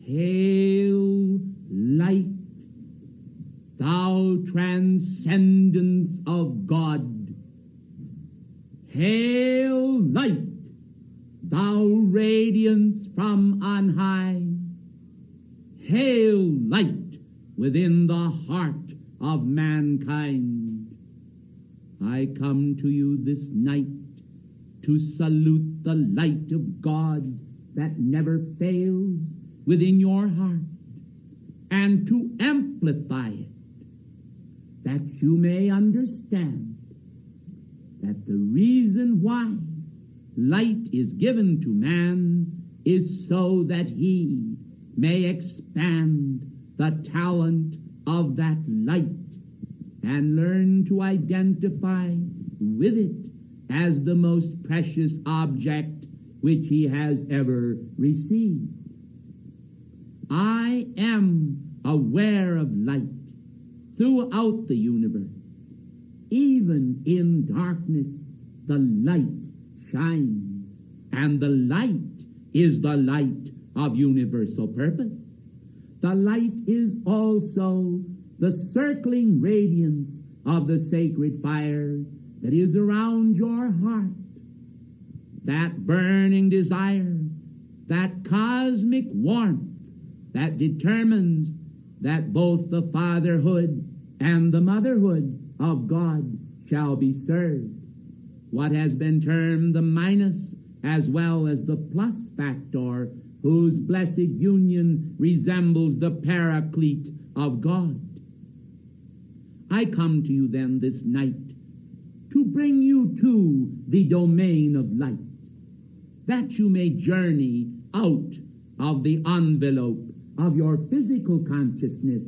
Hail, light, thou transcendence of God. Hail, light, thou radiance from on high. Hail, light, within the heart of mankind. I come to you this night to salute the light of God that never fails within your heart, and to amplify it, that you may understand that the reason why light is given to man is so that he may expand the talent of that light and learn to identify with it as the most precious object which he has ever received. I am aware of light throughout the universe. Even in darkness, the light shines, and the light is the light of universal purpose. The light is also the circling radiance of the sacred fire that is around your heart. That burning desire, that cosmic warmth that determines that both the fatherhood and the motherhood of God shall be served. What has been termed the minus as well as the plus factor, whose blessed union resembles the paraclete of God. I come to you then this night to bring you to the domain of light, that you may journey out of the envelope of your physical consciousness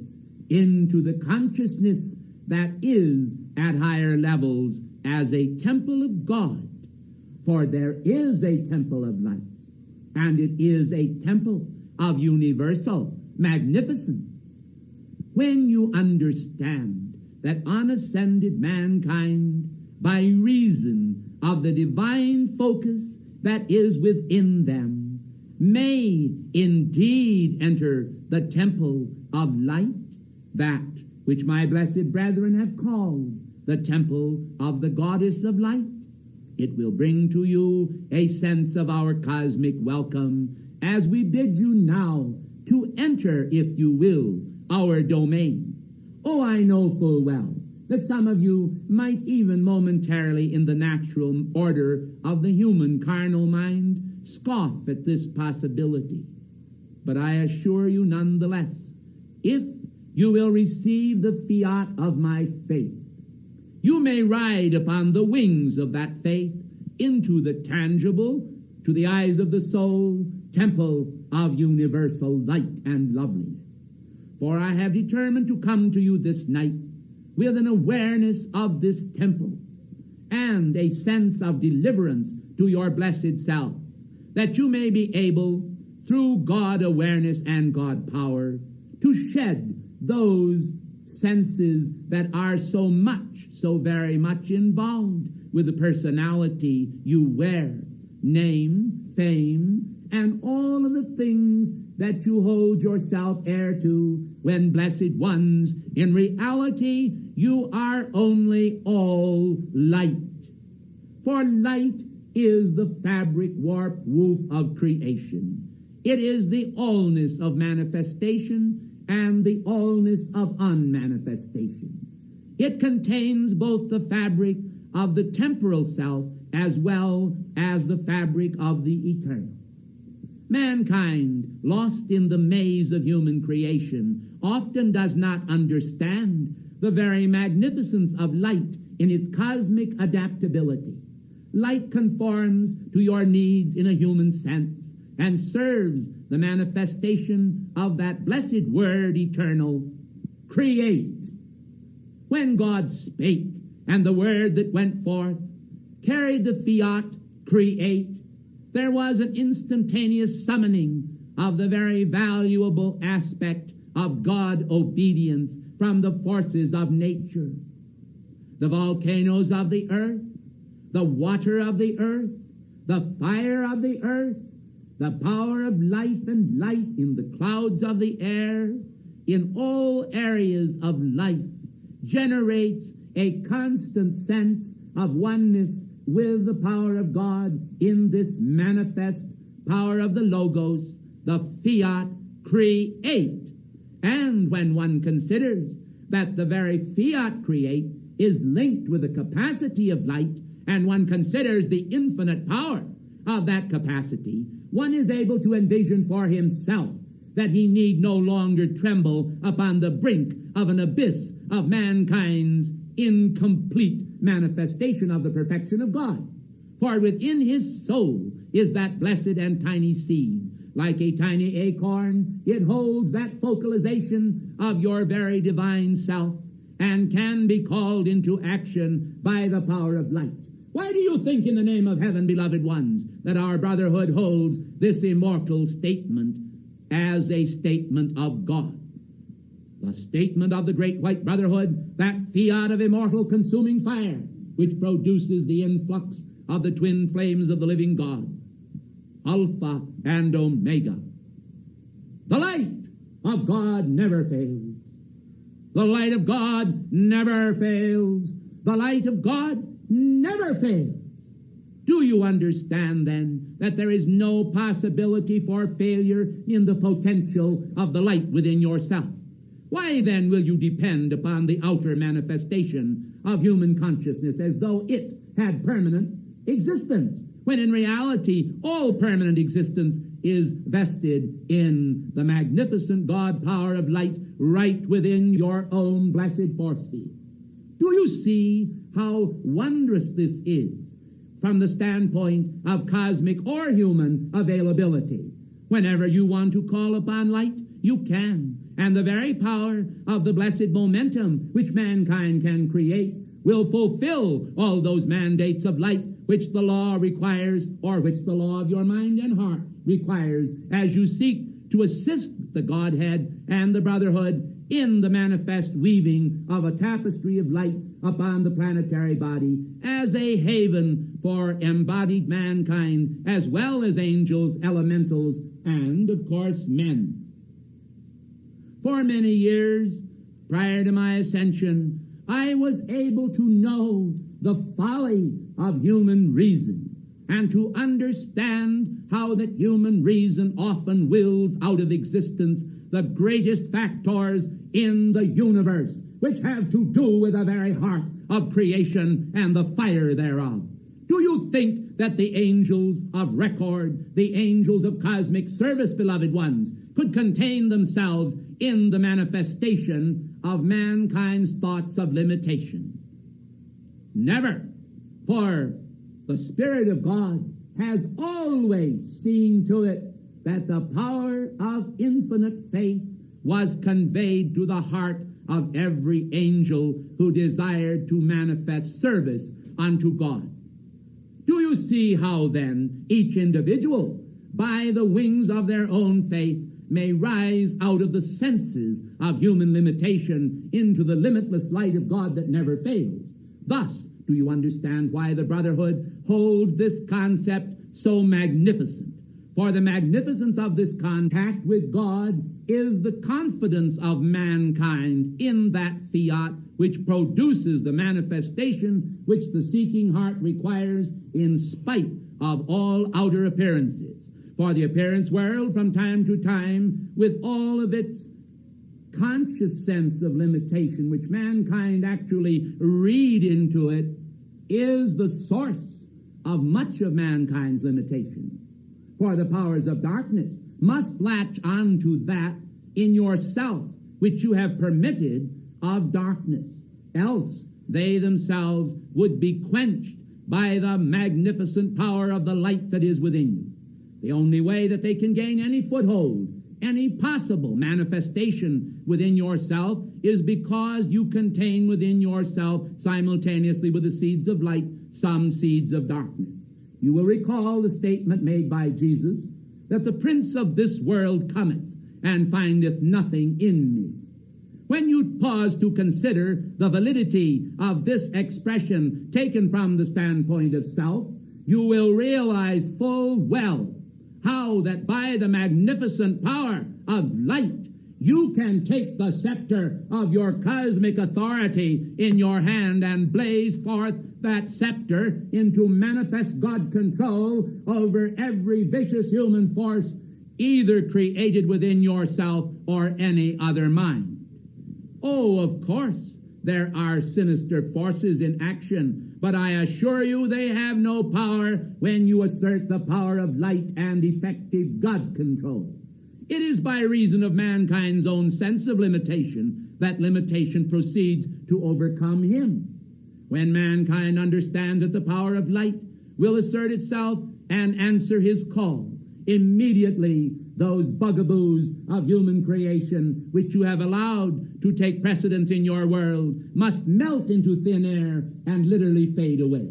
into the consciousness that is at higher levels as a temple of God. For there is a temple of light, and it is a temple of universal magnificence. When you understand that unascended mankind, by reason of the divine focus that is within them, may indeed enter the temple of light, that which my blessed brethren have called the temple of the goddess of light, it will bring to you a sense of our cosmic welcome as we bid you now to enter, if you will, our domain. Oh, I know full well that some of you might even momentarily, in the natural order of the human carnal mind, scoff at this possibility. But I assure you nonetheless, if you will receive the fiat of my faith, you may ride upon the wings of that faith into the tangible, to the eyes of the soul, temple of universal light and loveliness. For I have determined to come to you this night with an awareness of this temple and a sense of deliverance to your blessed selves, that you may be able, through God awareness and God power, to shed those senses that are so very much involved with the personality you wear, name, fame, and all of the things that you hold yourself heir to, when, blessed ones, in reality you are only all light. For light is the fabric warp woof of creation. It is the allness of manifestation and the allness of unmanifestation. It contains both the fabric of the temporal self as well as the fabric of the eternal. Mankind, lost in the maze of human creation, often does not understand the very magnificence of light in its cosmic adaptability. Light conforms to your needs in a human sense and serves the manifestation of that blessed word eternal, create. When God spake, and the word that went forth carried the fiat, create, there was an instantaneous summoning of the very valuable aspect of God obedience from the forces of nature. The volcanoes of the earth, the water of the earth, the fire of the earth, the power of life and light in the clouds of the air, in all areas of life, generates a constant sense of oneness with the power of God in this manifest power of the Logos, the fiat, create. And when one considers that the very fiat, create, is linked with the capacity of light, and one considers the infinite power of that capacity, one is able to envision for himself that he need no longer tremble upon the brink of an abyss of mankind's incomplete manifestation of the perfection of God. For within his soul is that blessed and tiny seed. Like a tiny acorn, it holds that focalization of your very divine self and can be called into action by the power of light. Why do you think, in the name of heaven, beloved ones, that our brotherhood holds this immortal statement as a statement of God? The statement of the great white brotherhood, that fiat of immortal consuming fire, which produces the influx of the twin flames of the living God, Alpha and Omega. The light of God never fails. The light of God never fails. The light of God never fails. Do you understand, then, that there is no possibility for failure in the potential of the light within yourself? Why, then, will you depend upon the outer manifestation of human consciousness as though it had permanent existence, when in reality all permanent existence is vested in the magnificent God power of light right within your own blessed force field? Do you see how wondrous this is from the standpoint of cosmic or human availability? Whenever you want to call upon light, you can, and the very power of the blessed momentum which mankind can create will fulfill all those mandates of light which the law requires, or which the law of your mind and heart requires as you seek to assist the Godhead and the brotherhood in the manifest weaving of a tapestry of light upon the planetary body as a haven for embodied mankind, as well as angels, elementals, and, of course, men. For many years, prior to my ascension, I was able to know the folly of human reason and to understand how that human reason often wills out of existence the greatest factors in the universe, which have to do with the very heart of creation and the fire thereof. Do you think that the angels of record, the angels of cosmic service, beloved ones, could contain themselves in the manifestation of mankind's thoughts of limitation? Never. For the Spirit of God has always seen to it that the power of infinite faith was conveyed to the heart of every angel who desired to manifest service unto God. Do you see how then each individual, by the wings of their own faith, may rise out of the senses of human limitation into the limitless light of God that never fails? Thus, do you understand why the brotherhood holds this concept so magnificent? For the magnificence of this contact with God is the confidence of mankind in that fiat which produces the manifestation which the seeking heart requires in spite of all outer appearances. For the appearance world from time to time, with all of its conscious sense of limitation which mankind actually read into it, is the source of much of mankind's limitation. For the powers of darkness must latch on to that in yourself which you have permitted of darkness, else they themselves would be quenched by the magnificent power of the light that is within you. The only way that they can gain any foothold, any possible manifestation within yourself, is because you contain within yourself, simultaneously with the seeds of light, some seeds of darkness. You will recall the statement made by Jesus that the prince of this world cometh and findeth nothing in me. When you pause to consider the validity of this expression taken from the standpoint of self, you will realize full well how that by the magnificent power of light you can take the scepter of your cosmic authority in your hand and blaze forth that scepter into manifest God control over every vicious human force either created within yourself or any other mind. Oh, of course, there are sinister forces in action, but I assure you they have no power when you assert the power of light and effective God control. It is by reason of mankind's own sense of limitation that limitation proceeds to overcome him. When mankind understands that the power of light will assert itself and answer his call, immediately those bugaboos of human creation which you have allowed to take precedence in your world must melt into thin air and literally fade away.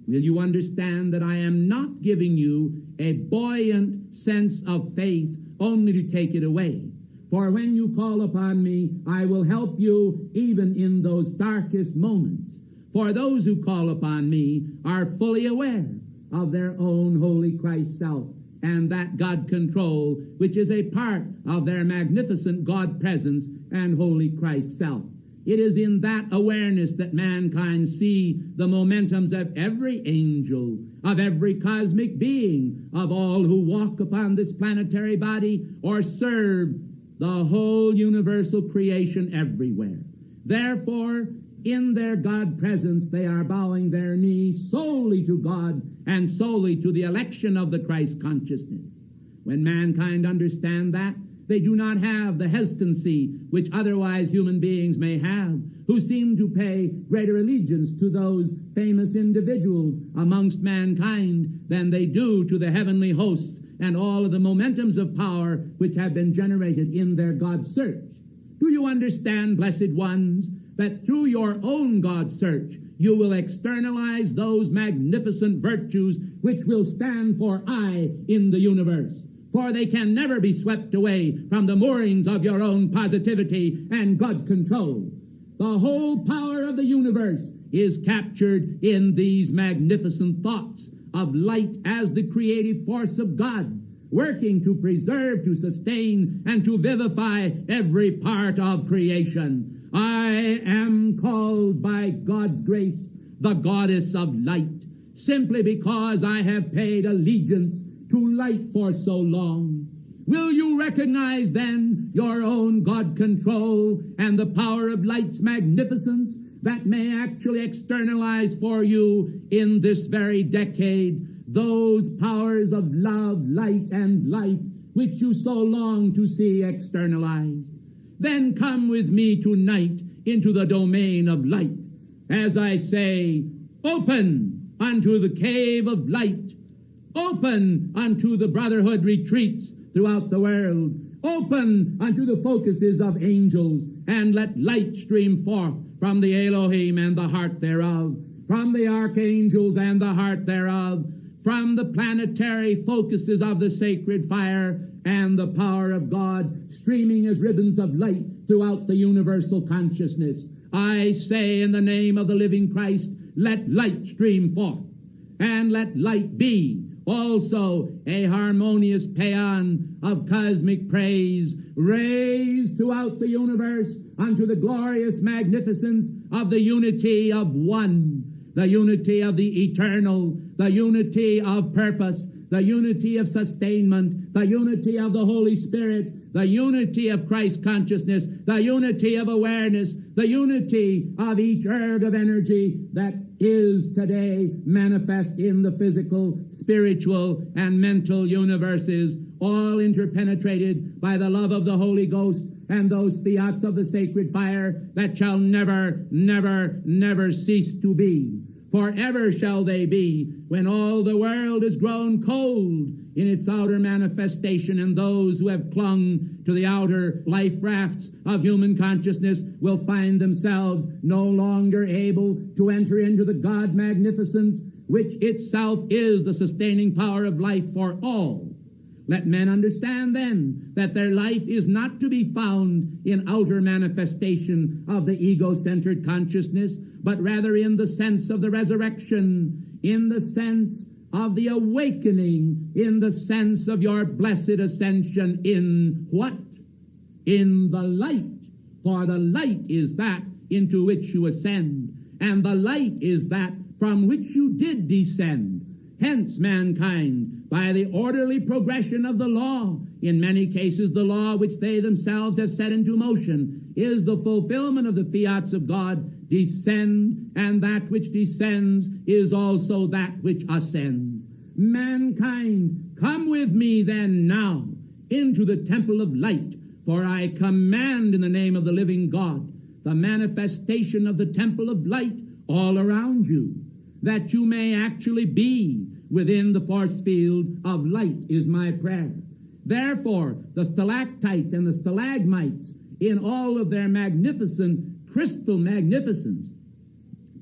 Will you understand that I am not giving you a buoyant sense of faith only to take it away? For when you call upon me, I will help you even in those darkest moments. For those who call upon me are fully aware of their own holy Christ self and that God control, which is a part of their magnificent God presence and holy Christ self. It is in that awareness that mankind see the momentums of every angel, of every cosmic being, of all who walk upon this planetary body or serve the whole universal creation everywhere. Therefore, in their God presence, they are bowing their knees solely to God and solely to the election of the Christ consciousness. When mankind understand that, they do not have the hesitancy which otherwise human beings may have, who seem to pay greater allegiance to those famous individuals amongst mankind than they do to the heavenly hosts and all of the momentums of power which have been generated in their God search. Do you understand, blessed ones, that through your own God search you will externalize those magnificent virtues which will stand for I in the universe. For they can never be swept away from the moorings of your own positivity and God control. The whole power of the universe is captured in these magnificent thoughts of light as the creative force of God, working to preserve, to sustain, and to vivify every part of creation. I am called by God's grace the goddess of light, simply because I have paid allegiance to light for so long. Will you recognize then your own God control and the power of light's magnificence that may actually externalize for you in this very decade those powers of love, light, and life which you so long to see externalized? Then come with me tonight into the domain of light. As I say, open unto the cave of light. Open unto the brotherhood retreats throughout the world. Open unto the focuses of angels, and let light stream forth from the Elohim and the heart thereof, from the archangels and the heart thereof, from the planetary focuses of the sacred fire and the power of God, streaming as ribbons of light throughout the universal consciousness. I say in the name of the living Christ, let light stream forth, and let light be also a harmonious paean of cosmic praise, raised throughout the universe unto the glorious magnificence of the unity of one, the unity of the eternal, the unity of purpose, the unity of sustainment, the unity of the Holy Spirit, the unity of Christ consciousness, the unity of awareness, the unity of each erg of energy that is today manifest in the physical, spiritual, and mental universes, all interpenetrated by the love of the Holy Ghost and those fiats of the sacred fire that shall never, never, never cease to be. Forever shall they be, when all the world is grown cold in its outer manifestation, and those who have clung to the outer life rafts of human consciousness will find themselves no longer able to enter into the God magnificence, which itself is the sustaining power of life for all. Let men understand then that their life is not to be found in outer manifestation of the ego-centered consciousness, but rather in the sense of the resurrection, in the sense of the awakening, in the sense of your blessed ascension in what? In the light. For the light is that into which you ascend, and the light is that from which you did descend. Hence, mankind, by the orderly progression of the law, in many cases the law which they themselves have set into motion, is the fulfillment of the fiats of God, descend, and that which descends is also that which ascends. Mankind, come with me then now into the temple of light, for I command in the name of the living God the manifestation of the temple of light all around you, that you may actually be within the force field of light is my prayer. Therefore, the stalactites and the stalagmites, in all of their magnificent crystal magnificence,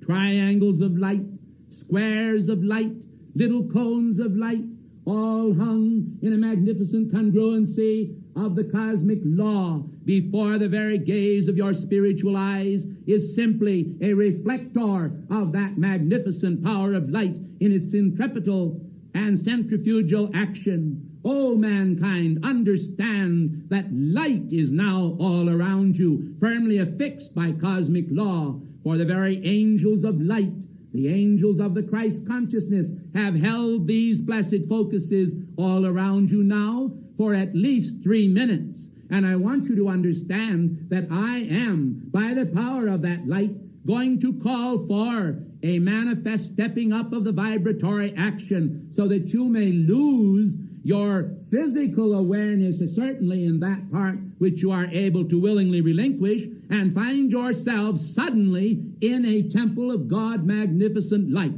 triangles of light, squares of light, little cones of light, all hung in a magnificent congruency of the cosmic law before the very gaze of your spiritual eyes, is simply a reflector of that magnificent power of light in its centripetal and centrifugal action. O mankind, understand that light is now all around you, firmly affixed by cosmic law, for the very angels of light, the angels of the Christ consciousness, have held these blessed focuses all around you now for at least 3 minutes. And I want you to understand that I am, by the power of that light, going to call for a manifest stepping up of the vibratory action so that you may lose your physical awareness, certainly in that part which you are able to willingly relinquish, and find yourself suddenly in a temple of God magnificent light,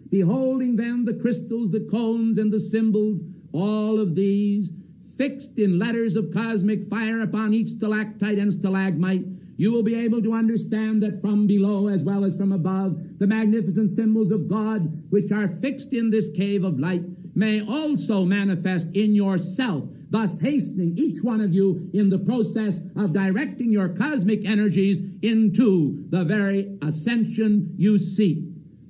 beholding then the crystals, the cones, and the symbols, all of these fixed in letters of cosmic fire upon each stalactite and stalagmite. you will be able to understand that from below as well as from above, the magnificent symbols of God, which are fixed in this cave of light, may also manifest in yourself, thus hastening each one of you in the process of directing your cosmic energies into the very ascension you seek.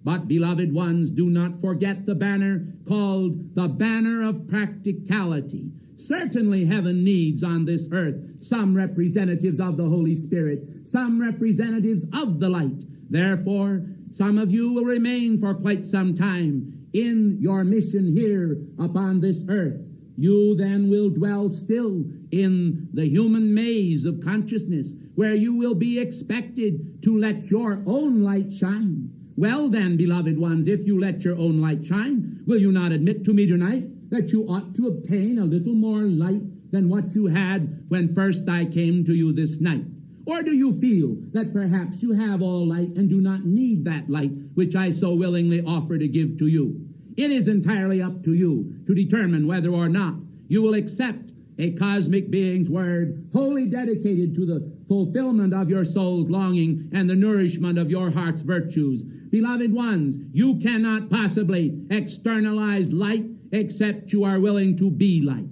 But, beloved ones, do not forget the banner called the banner of practicality. Certainly heaven needs on this earth some representatives of the Holy Spirit, some representatives of the light. Therefore, some of you will remain for quite some time in your mission here upon this earth. You then will dwell still in the human maze of consciousness, where you will be expected to let your own light shine. Well then, beloved ones, if you let your own light shine, will you not admit to me tonight that you ought to obtain a little more light than what you had when first I came to you this night? Or do you feel that perhaps you have all light and do not need that light which I so willingly offer to give to you? It is entirely up to you to determine whether or not you will accept a cosmic being's word wholly dedicated to the fulfillment of your soul's longing and the nourishment of your heart's virtues. Beloved ones, you cannot possibly externalize light except you are willing to be light.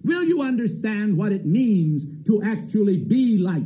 Will you understand what it means to actually be light?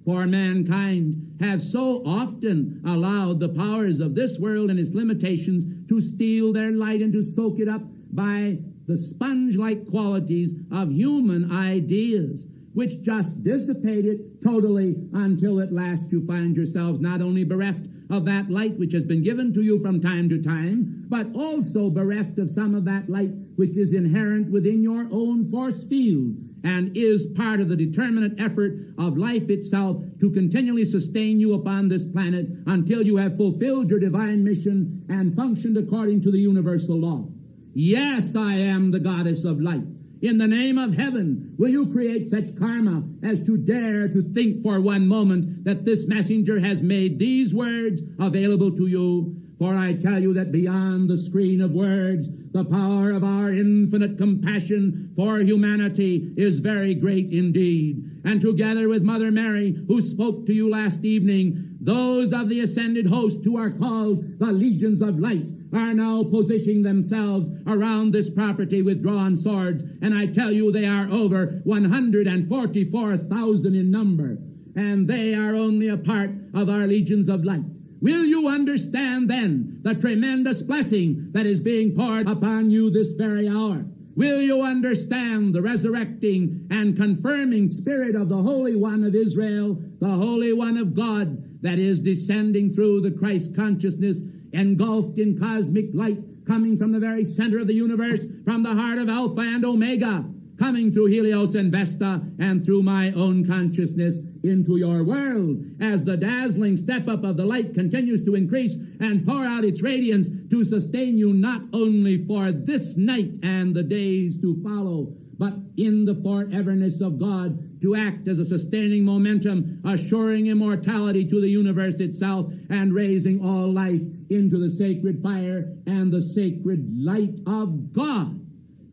For mankind have so often allowed the powers of this world and its limitations to steal their light and to soak it up by the sponge-like qualities of human ideas, which just dissipate it totally until at last you find yourselves not only bereft of that light which has been given to you from time to time, but also bereft of some of that light which is inherent within your own force field and is part of the determinate effort of life itself to continually sustain you upon this planet until you have fulfilled your divine mission and functioned according to the universal law. Yes, I am the goddess of light. In the name of heaven, will you create such karma as to dare to think for one moment that this messenger has made these words available to you? For I tell you that beyond the screen of words, the power of our infinite compassion for humanity is very great indeed. And together with Mother Mary, who spoke to you last evening, those of the ascended host who are called the legions of light are now positioning themselves around this property with drawn swords, and I tell you they are over 144,000 in number, and they are only a part of our legions of light. Will you understand then the tremendous blessing that is being poured upon you this very hour? Will you understand the resurrecting and confirming spirit of the Holy One of Israel, the Holy One of God, that is descending through the Christ consciousness, engulfed in cosmic light, coming from the very center of the universe, from the heart of Alpha and Omega, coming through Helios and Vesta and through my own consciousness into your world, as the dazzling step-up of the light continues to increase and pour out its radiance to sustain you not only for this night and the days to follow, but in the foreverness of God, to act as a sustaining momentum, assuring immortality to the universe itself and raising all life into the sacred fire and the sacred light of God.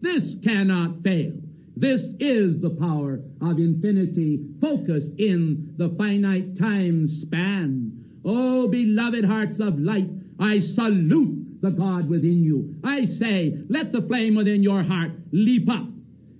This cannot fail. This is the power of infinity focused in the finite time span. Oh, beloved hearts of light, I salute the God within you. I say, let the flame within your heart leap up.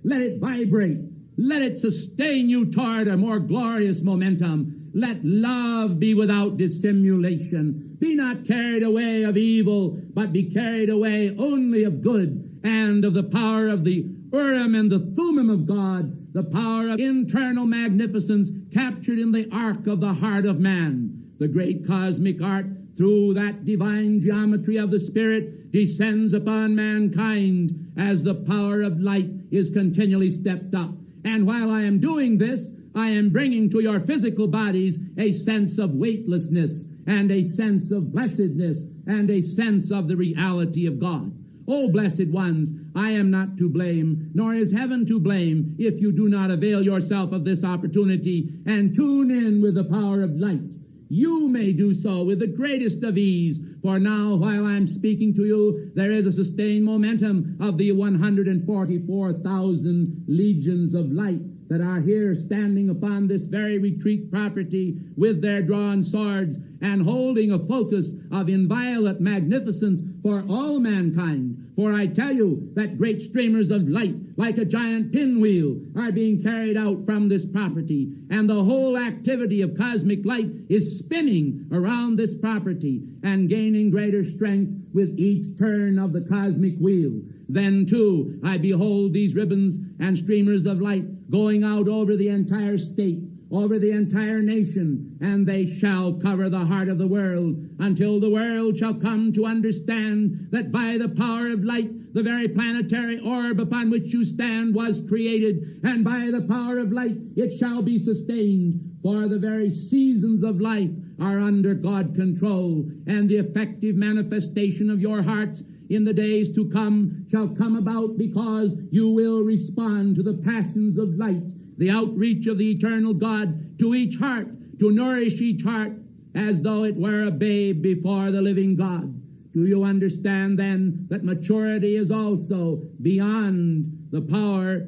Let it vibrate. Let it sustain you toward a more glorious momentum. Let love be without dissimulation. Be not carried away of evil, but be carried away only of good and of the power of the Urim and the Thummim of God, the power of internal magnificence captured in the ark of the heart of man. The great cosmic art, through that divine geometry of the Spirit, descends upon mankind as the power of light is continually stepped up. And while I am doing this, I am bringing to your physical bodies a sense of weightlessness and a sense of blessedness and a sense of the reality of God. Oh, blessed ones, I am not to blame, nor is heaven to blame, if you do not avail yourself of this opportunity and tune in with the power of light. You may do so with the greatest of ease, for now, while I'm speaking to you, there is a sustained momentum of the 144,000 legions of light that are here standing upon this very retreat property with their drawn swords and holding a focus of inviolate magnificence for all mankind. For I tell you that great streamers of light, like a giant pinwheel, are being carried out from this property, and the whole activity of cosmic light is spinning around this property and gaining greater strength with each turn of the cosmic wheel. Then, too, I behold these ribbons and streamers of light going out over the entire state, over the entire nation, and they shall cover the heart of the world until the world shall come to understand that by the power of light, the very planetary orb upon which you stand was created, and by the power of light it shall be sustained, for the very seasons of life are under God control, and the effective manifestation of your hearts in the days to come shall come about because you will respond to the passions of light, the outreach of the eternal God to each heart, to nourish each heart as though it were a babe before the living God. Do you understand then that maturity is also beyond the power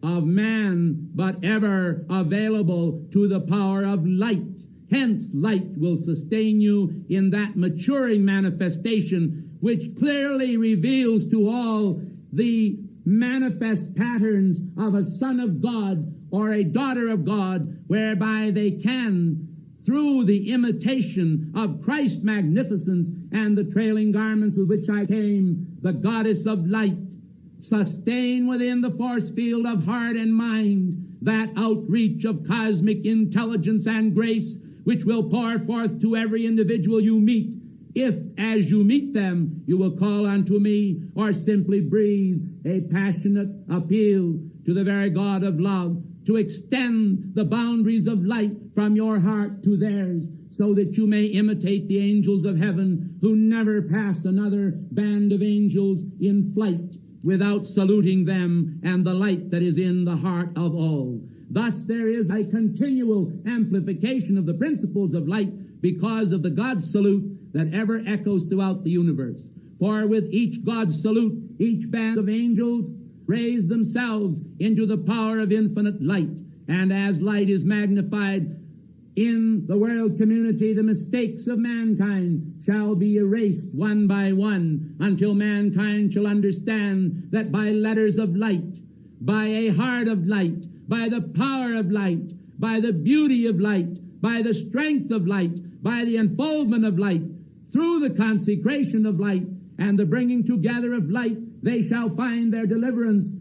of man, but ever available to the power of light? Hence, light will sustain you in that maturing manifestation which clearly reveals to all the manifest patterns of a son of God or a daughter of God, whereby they can, through the imitation of Christ's magnificence and the trailing garments with which I came, the goddess of light, sustain within the force field of heart and mind that outreach of cosmic intelligence and grace which will pour forth to every individual you meet, if, as you meet them, you will call unto me or simply breathe a passionate appeal to the very God of love to extend the boundaries of light from your heart to theirs, so that you may imitate the angels of heaven who never pass another band of angels in flight without saluting them and the light that is in the heart of all. Thus there is a continual amplification of the principles of light because of the God's salute that ever echoes throughout the universe. For with each God's salute, each band of angels raise themselves into the power of infinite light. And as light is magnified in the world community, the mistakes of mankind shall be erased one by one until mankind shall understand that by letters of light, by a heart of light, by the power of light, by the beauty of light, by the strength of light, by the unfoldment of light, through the consecration of light and the bringing together of light, they shall find their deliverance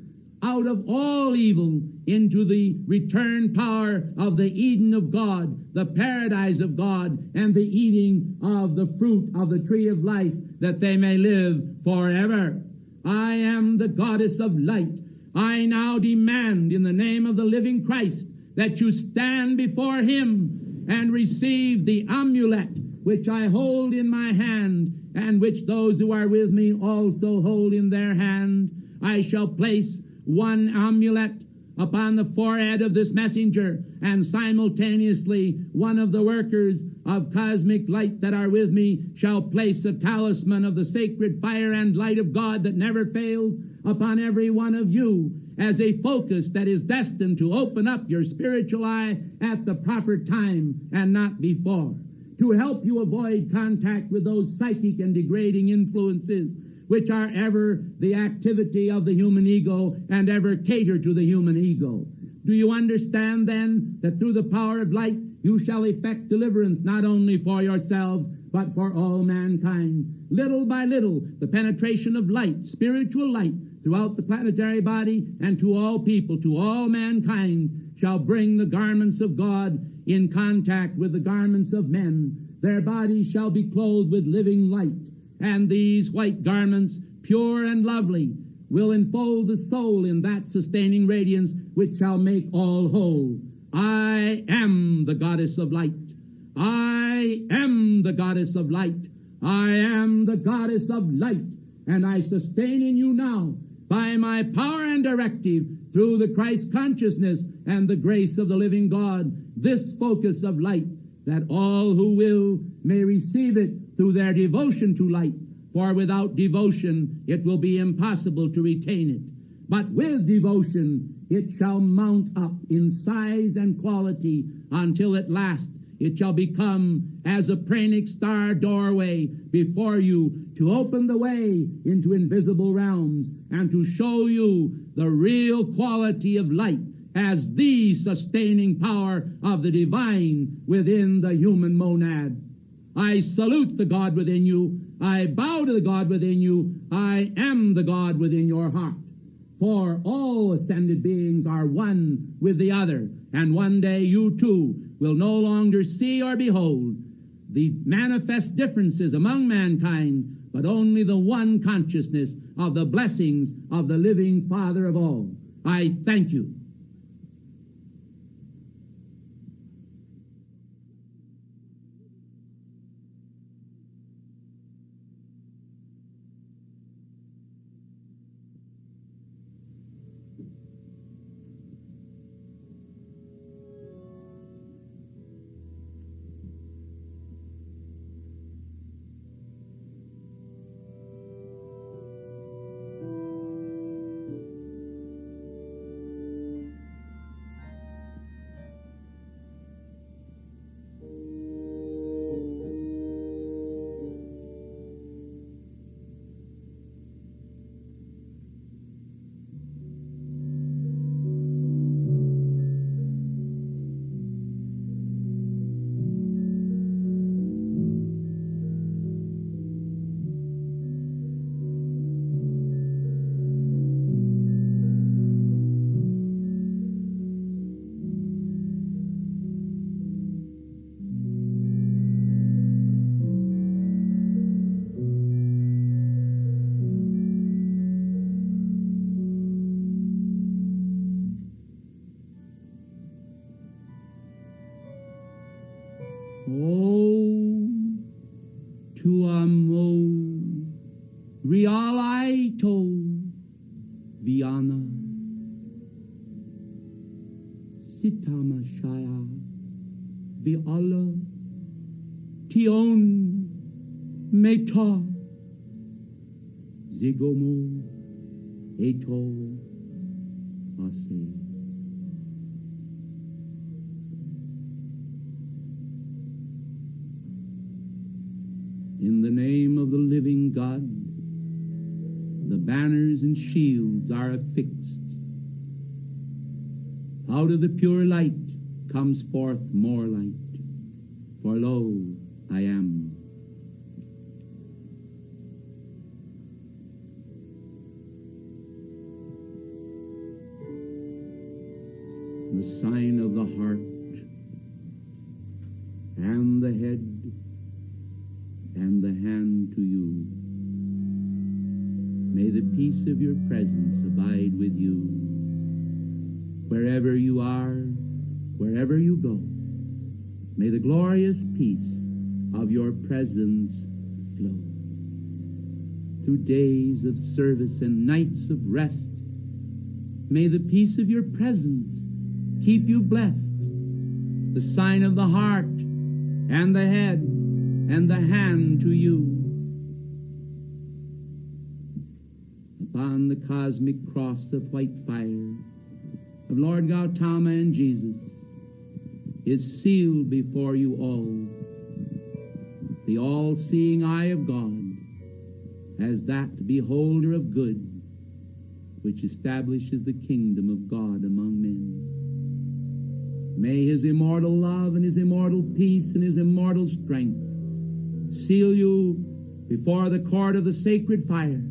out of all evil into the return power of the Eden of God, the paradise of God, and the eating of the fruit of the tree of life, that they may live forever. I am the goddess of light. I now demand in the name of the living Christ that you stand before him and receive the amulet which I hold in my hand, and which those who are with me also hold in their hand. I shall place one amulet upon the forehead of this messenger, and simultaneously one of the workers of cosmic light that are with me shall place a talisman of the sacred fire and light of God that never fails upon every one of you, as a focus that is destined to open up your spiritual eye at the proper time and not before, to help you avoid contact with those psychic and degrading influences which are ever the activity of the human ego and ever cater to the human ego. Do you understand then that through the power of light you shall effect deliverance not only for yourselves but for all mankind? Little by little, the penetration of light, spiritual light, throughout the planetary body and to all people, to all mankind, shall bring the garments of God in contact with the garments of men. Their bodies shall be clothed with living light, and these white garments, pure and lovely, will enfold the soul in that sustaining radiance which shall make all whole. I am the goddess of light. I am the goddess of light. I am the goddess of light, and I sustain in you now, by my power and directive, through the Christ consciousness and the grace of the living God, this focus of light, that all who will may receive it through their devotion to light, for without devotion it will be impossible to retain it. But with devotion it shall mount up in size and quality until at last it shall become as a pranic star doorway before you to open the way into invisible realms and to show you the real quality of light as the sustaining power of the divine within the human monad. I salute the God within you. I bow to the God within you. I am the God within your heart. For all ascended beings are one with the other, and one day you too will no longer see or behold the manifest differences among mankind, but only the one consciousness of the blessings of the living Father of all. I thank you. Oh, tuamo rialaito viana sitamashaya viala tion meta zigomo eto ase. In the name of the living God, the banners and shields are affixed. Out of the pure light comes forth more light, for lo, I am. The sign of the heart and the head and the hand to you. May the peace of your presence abide with you. Wherever you are, wherever you go, may the glorious peace of your presence flow. Through days of service and nights of rest, may the peace of your presence keep you blessed. The sign of the heart and the head and the hand to you. Upon the cosmic cross of white fire of Lord Gautama and Jesus is sealed before you all the all-seeing eye of God as that beholder of good which establishes the kingdom of God among men. May his immortal love and his immortal peace and his immortal strength seal you before the court of the sacred fire.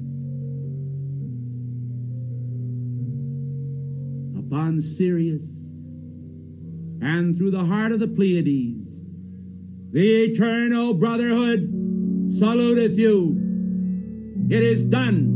Upon Sirius and through the heart of the Pleiades, the eternal brotherhood saluteth you. It is done.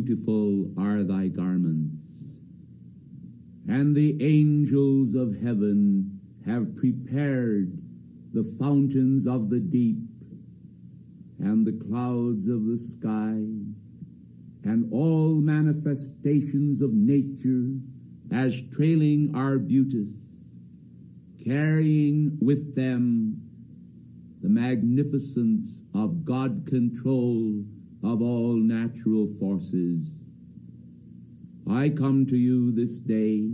beautiful are thy garments. And the angels of heaven have prepared the fountains of the deep, and the clouds of the sky, and all manifestations of nature as trailing arbutus, carrying with them the magnificence of God control of all natural forces. I come to you this day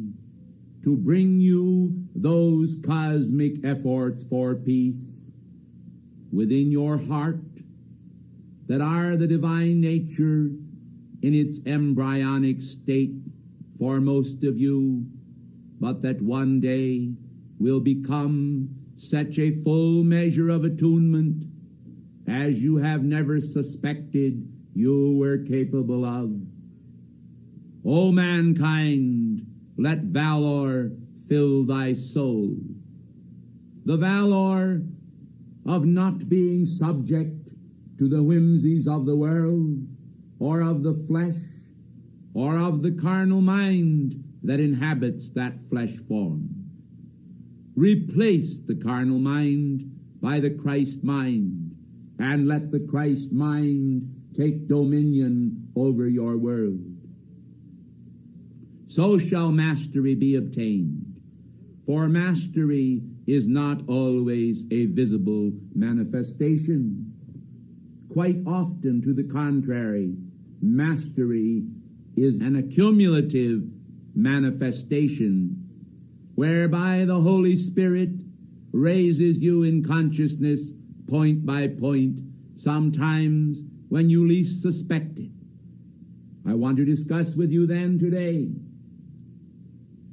to bring you those cosmic efforts for peace within your heart that are the divine nature in its embryonic state for most of you, but that one day will become such a full measure of attunement as you have never suspected you were capable of. O mankind, let valor fill thy soul. The valor of not being subject to the whimsies of the world, or of the flesh, or of the carnal mind that inhabits that flesh form. Replace the carnal mind by the Christ mind, and let the Christ mind take dominion over your world. So shall mastery be obtained, for mastery is not always a visible manifestation. Quite often, to the contrary, mastery is an accumulative manifestation, whereby the Holy Spirit raises you in consciousness point by point, sometimes when you least suspect it. I want to discuss with you then today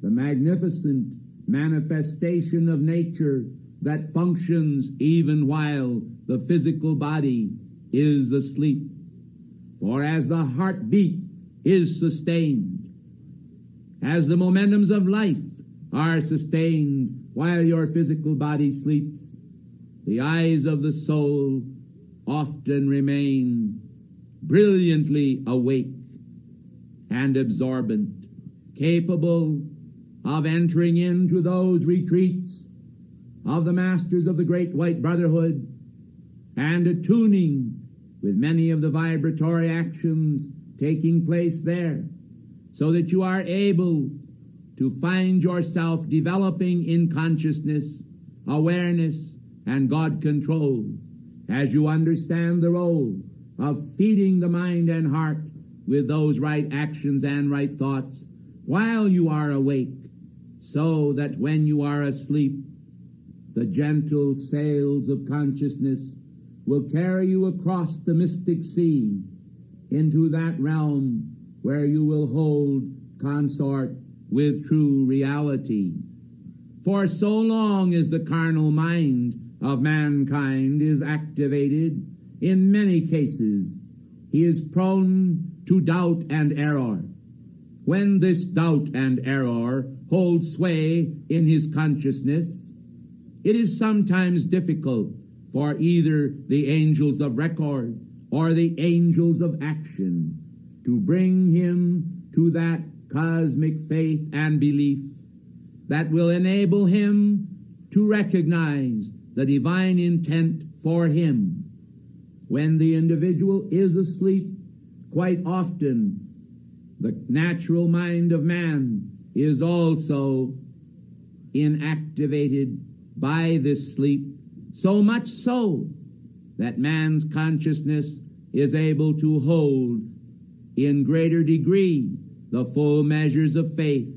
the magnificent manifestation of nature that functions even while the physical body is asleep. For as the heartbeat is sustained, as the momentums of life are sustained while your physical body sleeps, the eyes of the soul often remain brilliantly awake and absorbent, capable of entering into those retreats of the masters of the Great White Brotherhood and attuning with many of the vibratory actions taking place there, so that you are able to find yourself developing in consciousness, awareness, and God control, as you understand the role of feeding the mind and heart with those right actions and right thoughts while you are awake, so that when you are asleep, the gentle sails of consciousness will carry you across the mystic sea into that realm where you will hold consort with true reality. For so long as the carnal mind of mankind is activated, in many cases he is prone to doubt and error. When this doubt and error hold sway in his consciousness, it is sometimes difficult for either the angels of record or the angels of action to bring him to that cosmic faith and belief that will enable him to recognize the divine intent for him. When the individual is asleep, quite often the natural mind of man is also inactivated by this sleep, so much so that man's consciousness is able to hold in greater degree the full measures of faith,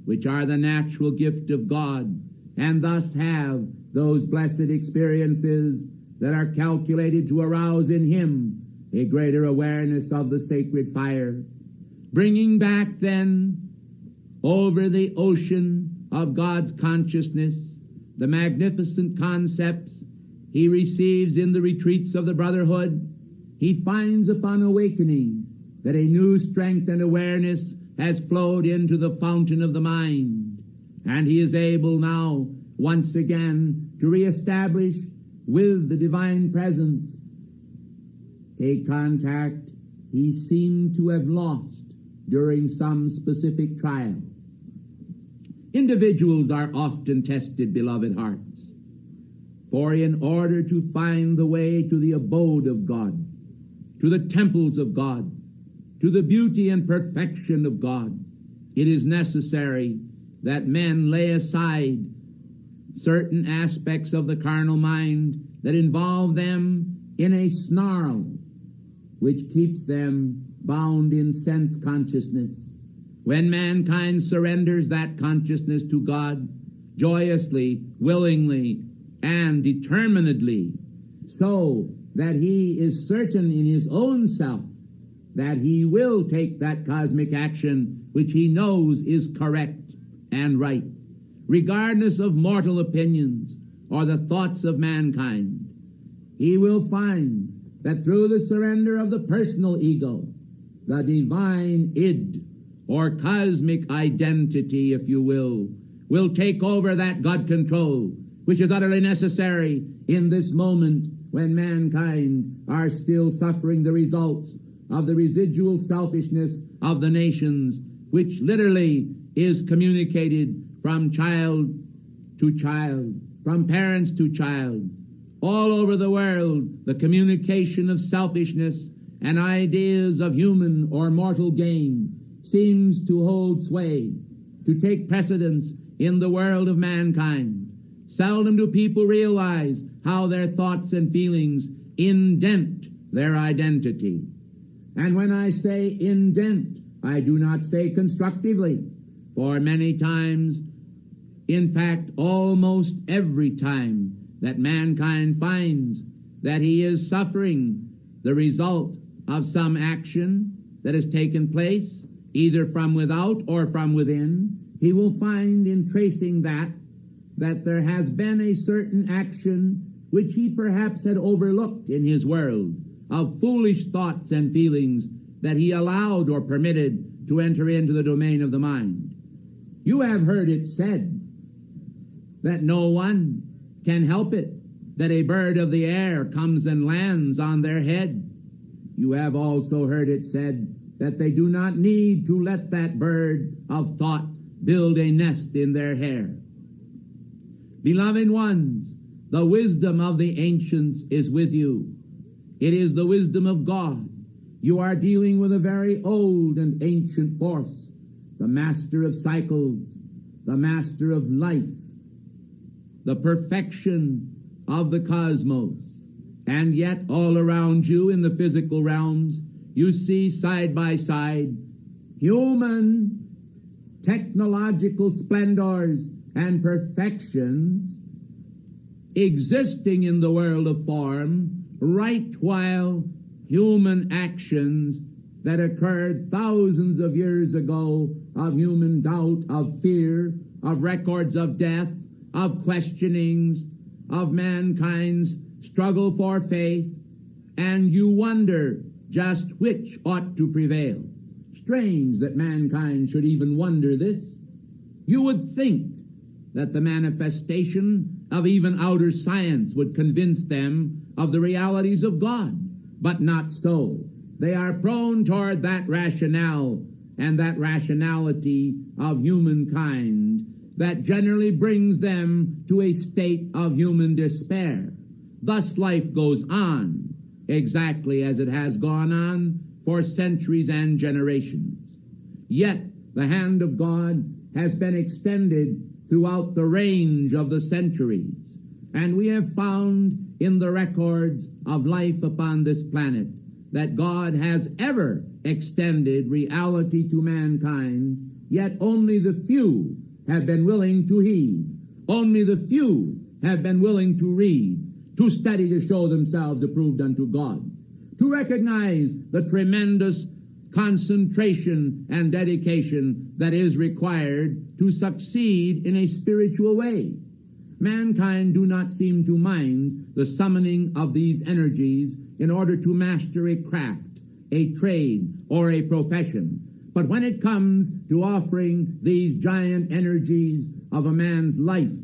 which are the natural gift of God, and thus have those blessed experiences that are calculated to arouse in him a greater awareness of the sacred fire, bringing back then over the ocean of God's consciousness the magnificent concepts he receives in the retreats of the Brotherhood. He finds upon awakening that a new strength and awareness has flowed into the fountain of the mind, and he is able now once again to reestablish with the divine presence a contact he seemed to have lost during some specific trial. Individuals are often tested, beloved hearts, for in order to find the way to the abode of God, to the temples of God, to the beauty and perfection of God, it is necessary that men lay aside certain aspects of the carnal mind that involve them in a snarl which keeps them bound in sense consciousness. When mankind surrenders that consciousness to God joyously, willingly, and determinedly, so that he is certain in his own self that he will take that cosmic action which he knows is correct and right, regardless of mortal opinions or the thoughts of mankind, he will find that through the surrender of the personal ego, the divine id, or cosmic identity, if you will take over that God control, which is utterly necessary in this moment when mankind are still suffering the results of the residual selfishness of the nations, which literally is communicated from child to child, from parents to child. All over the world, the communication of selfishness and ideas of human or mortal gain seems to hold sway, to take precedence in the world of mankind. Seldom do people realize how their thoughts and feelings indent their identity. And when I say indent, I do not say constructively, for many times, in fact, almost every time that mankind finds that he is suffering the result of some action that has taken place, either from without or from within, he will find in tracing that there has been a certain action which he perhaps had overlooked in his world, of foolish thoughts and feelings that he allowed or permitted to enter into the domain of the mind. You have heard it said that no one can help it, that a bird of the air comes and lands on their head. You have also heard it said that they do not need to let that bird of thought build a nest in their hair. Beloved ones, the wisdom of the ancients is with you. It is the wisdom of God. You are dealing with a very old and ancient force, the master of cycles, the master of life, the perfection of the cosmos. And yet all around you in the physical realms, you see side by side human technological splendors and perfections existing in the world of form, right while human actions that occurred thousands of years ago of human doubt, of fear, of records of death, of questionings, of mankind's struggle for faith, and you wonder just which ought to prevail. Strange that mankind should even wonder this. You would think that the manifestation of even outer science would convince them of the realities of God, but not so. They are prone toward that rationale and that rationality of humankind that generally brings them to a state of human despair. Thus life goes on exactly as it has gone on for centuries and generations. Yet the hand of God has been extended throughout the range of the centuries, and we have found in the records of life upon this planet that God has ever extended reality to mankind, yet only the few have been willing to heed. Only the few have been willing to read, to study, to show themselves approved unto God, to recognize the tremendous concentration and dedication that is required to succeed in a spiritual way. Mankind do not seem to mind the summoning of these energies in order to master a craft, a trade, or a profession. But when it comes to offering these giant energies of a man's life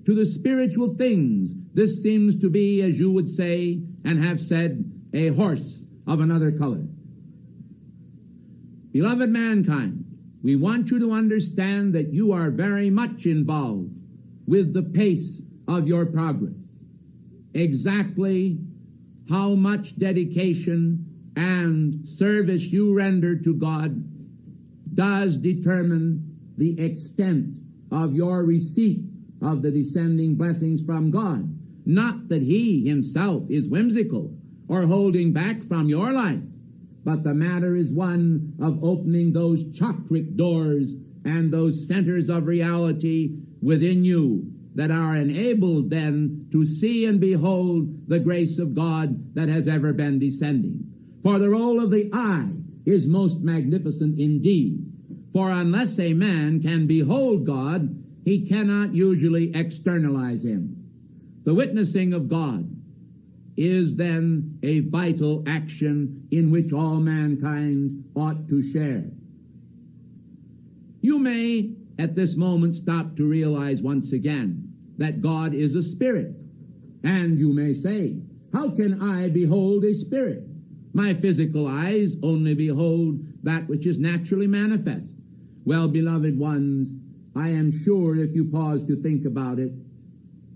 to the spiritual things, this seems to be, as you would say and have said, a horse of another color. Beloved mankind, we want you to understand that you are very much involved with the pace of your progress. Exactly how much dedication and service you render to God does determine the extent of your receipt of the descending blessings from God. Not that He Himself is whimsical or holding back from your life, but the matter is one of opening those chakric doors and those centers of reality within you that are enabled then to see and behold the grace of God that has ever been descending. For the role of the eye is most magnificent indeed. For unless a man can behold God, he cannot usually externalize Him. The witnessing of God is then a vital action in which all mankind ought to share. You may at this moment stop to realize once again that God is a spirit. And you may say, how can I behold a spirit? My physical eyes only behold that which is naturally manifest. Well, beloved ones, I am sure if you pause to think about it,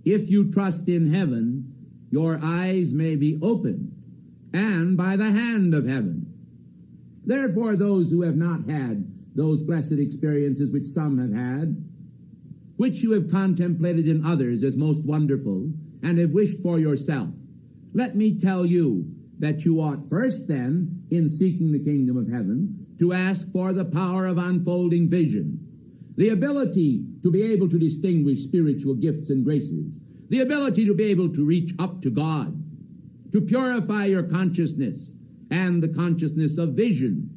if you trust in heaven, your eyes may be opened, and by the hand of heaven. Therefore, those who have not had those blessed experiences which some have had, which you have contemplated in others as most wonderful, and have wished for yourself, let me tell you that you ought first then, in seeking the kingdom of heaven, to ask for the power of unfolding vision, the ability to be able to distinguish spiritual gifts and graces, the ability to be able to reach up to God, to purify your consciousness and the consciousness of vision.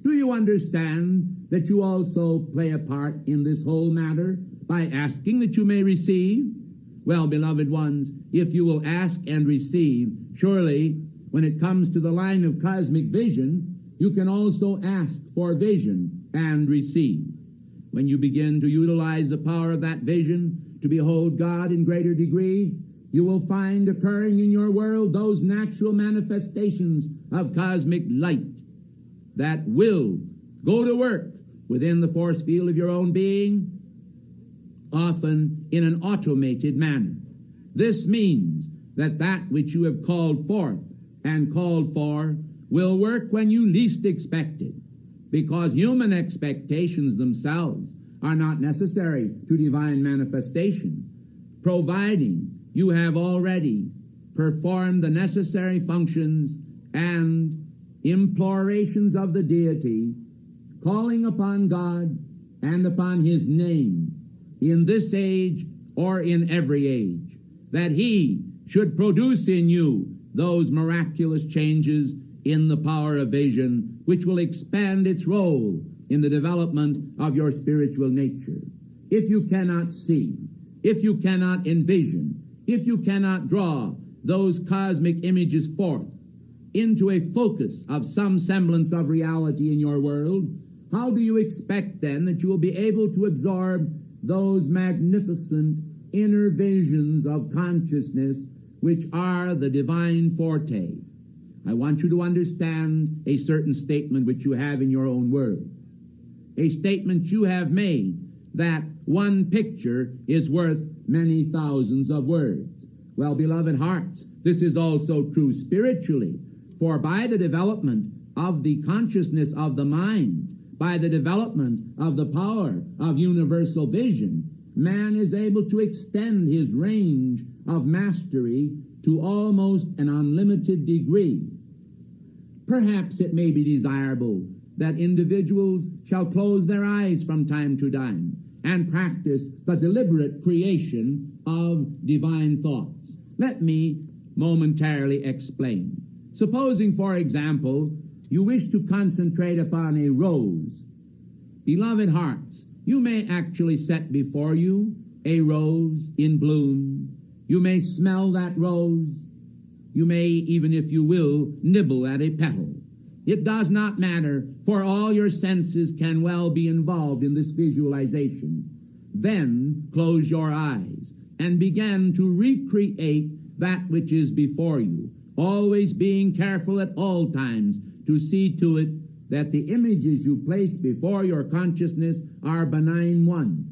Do you understand that you also play a part in this whole matter by asking that you may receive? Well, beloved ones, if you will ask and receive, surely when it comes to the line of cosmic vision, you can also ask for vision and receive. When you begin to utilize the power of that vision to behold God in greater degree, you will find occurring in your world those natural manifestations of cosmic light that will go to work within the force field of your own being, often in an automated manner. This means that that which you have called forth and called for will work when you least expect it, because human expectations themselves are not necessary to divine manifestation, providing you have already performed the necessary functions and implorations of the deity, calling upon God and upon His name in this age or in every age, that He should produce in you those miraculous changes in the power of vision, which will expand its role in the development of your spiritual nature. If you cannot see, if you cannot envision, if you cannot draw those cosmic images forth into a focus of some semblance of reality in your world, how do you expect then that you will be able to absorb those magnificent inner visions of consciousness which are the divine forte? I want you to understand a certain statement which you have in your own world. A statement you have made that one picture is worth many thousands of words. Well, beloved hearts, this is also true spiritually, for by the development of the consciousness of the mind, by the development of the power of universal vision, man is able to extend his range of mastery to almost an unlimited degree. Perhaps it may be desirable that individuals shall close their eyes from time to time and practice the deliberate creation of divine thoughts. Let me momentarily explain. Supposing, for example, you wish to concentrate upon a rose. Beloved hearts, you may actually set before you a rose in bloom. You may smell that rose. You may, even if you will, nibble at a petal. It does not matter, for all your senses can well be involved in this visualization. Then close your eyes and begin to recreate that which is before you, always being careful at all times to see to it that the images you place before your consciousness are benign ones.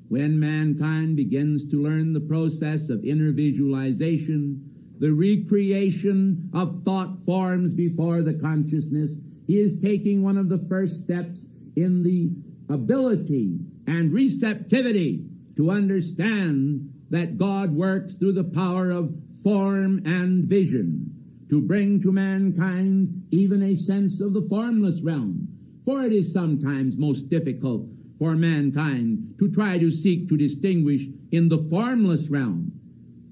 When mankind begins to learn the process of inner visualization, the recreation of thought forms before the consciousness, he is taking one of the first steps in the ability and receptivity to understand that God works through the power of form and vision to bring to mankind even a sense of the formless realm. For it is sometimes most difficult for mankind to try to seek to distinguish in the formless realm.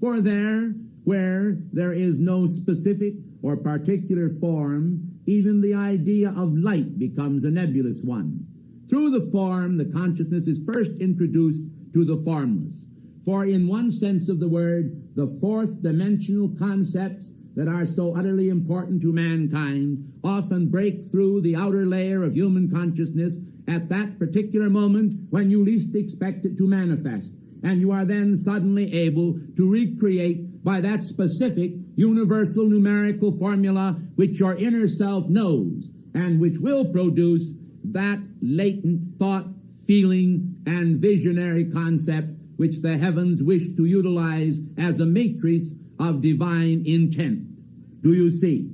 For there, where there is no specific or particular form, even the idea of light becomes a nebulous one. Through the form, the consciousness is first introduced to the formless. For in one sense of the word, the fourth dimensional concepts that are so utterly important to mankind often break through the outer layer of human consciousness at that particular moment when you least expect it to manifest. And you are then suddenly able to recreate by that specific universal numerical formula which your inner self knows and which will produce that latent thought, feeling, and visionary concept which the heavens wish to utilize as a matrix of divine intent. Do you see?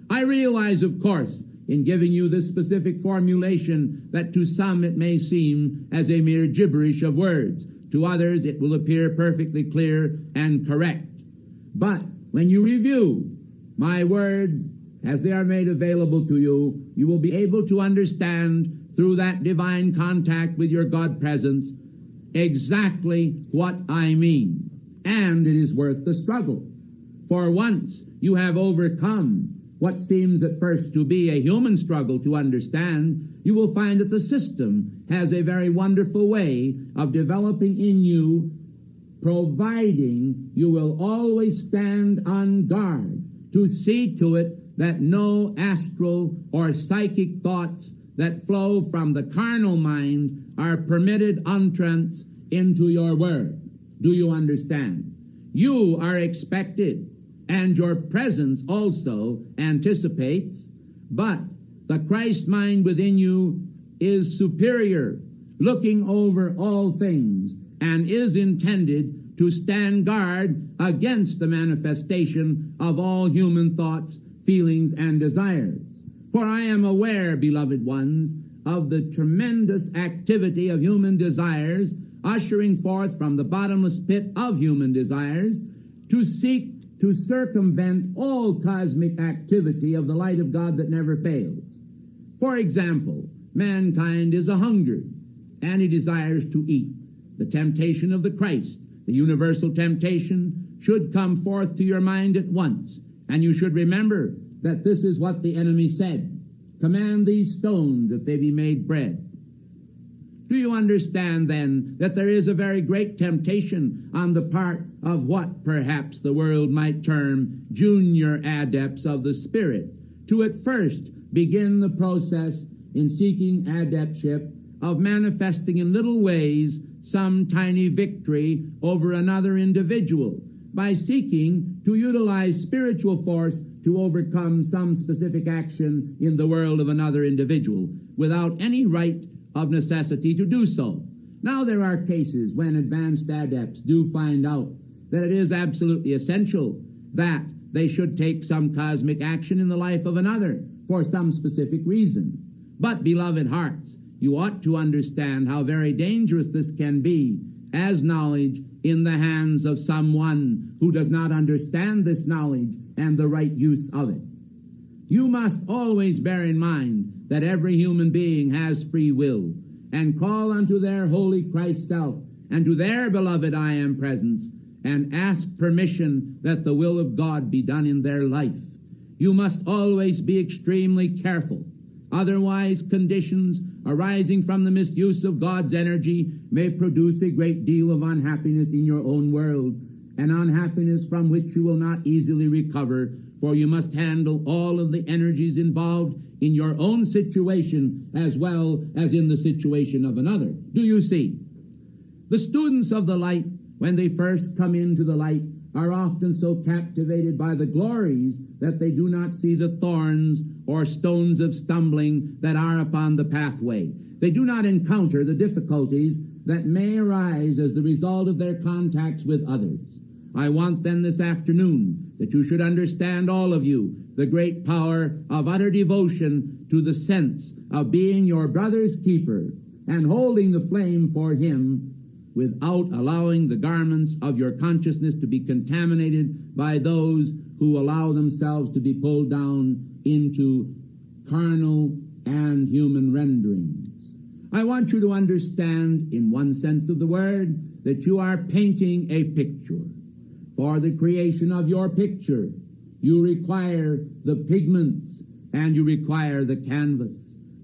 I realize, of course, in giving you this specific formulation that to some it may seem as a mere gibberish of words. To others it will appear perfectly clear and correct. But when you review my words as they are made available to you, you will be able to understand through that divine contact with your God presence exactly what I mean. And it is worth the struggle. For once you have overcome what seems at first to be a human struggle to understand, you will find that the system has a very wonderful way of developing in you, providing you will always stand on guard to see to it that no astral or psychic thoughts that flow from the carnal mind are permitted entrance into your word. Do you understand? You are expected, and your presence also anticipates, but the Christ mind within you is superior, looking over all things, and is intended to stand guard against the manifestation of all human thoughts, feelings, and desires. For I am aware, beloved ones, of the tremendous activity of human desires ushering forth from the bottomless pit of human desires to seek to circumvent all cosmic activity of the light of God that never fails. For example, mankind is a-hungered, and he desires to eat. The temptation of the Christ, the universal temptation, should come forth to your mind at once, and you should remember that this is what the enemy said: command these stones that they be made bread. Do you understand, then, that there is a very great temptation on the part of what perhaps the world might term junior adepts of the Spirit to at first begin the process in seeking adeptship of manifesting in little ways some tiny victory over another individual by seeking to utilize spiritual force to overcome some specific action in the world of another individual without any right of necessity to do so. Now there are cases when advanced adepts do find out that it is absolutely essential that they should take some cosmic action in the life of another for some specific reason. But, beloved hearts, you ought to understand how very dangerous this can be as knowledge in the hands of someone who does not understand this knowledge and the right use of it. You must always bear in mind that every human being has free will, and call unto their holy Christ self and to their beloved I am presence, and ask permission that the will of God be done in their life. You must always be extremely careful. Otherwise, conditions arising from the misuse of God's energy may produce a great deal of unhappiness in your own world, an unhappiness from which you will not easily recover, for you must handle all of the energies involved in your own situation as well as in the situation of another. Do you see? The students of the light, when they first come into the light, are often so captivated by the glories that they do not see the thorns or stones of stumbling that are upon the pathway. They do not encounter the difficulties that may arise as the result of their contacts with others. I want then this afternoon that you should understand, all of you, the great power of utter devotion to the sense of being your brother's keeper and holding the flame for him without allowing the garments of your consciousness to be contaminated by those who allow themselves to be pulled down into carnal and human renderings. I want you to understand, in one sense of the word, that you are painting a picture. For the creation of your picture, you require the pigments and you require the canvas.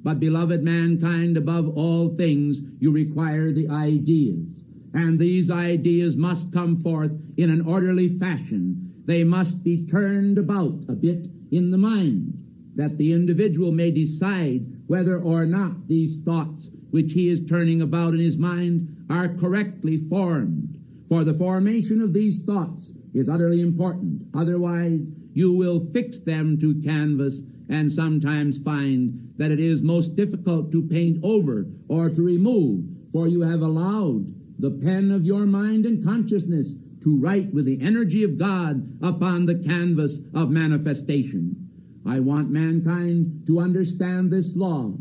But, beloved mankind, above all things, you require the ideas. And these ideas must come forth in an orderly fashion. They must be turned about a bit in the mind, that the individual may decide whether or not these thoughts which he is turning about in his mind are correctly formed. For the formation of these thoughts is utterly important. Otherwise, you will fix them to canvas and sometimes find that it is most difficult to paint over or to remove, for you have allowed the pen of your mind and consciousness to write with the energy of God upon the canvas of manifestation. I want mankind to understand this law,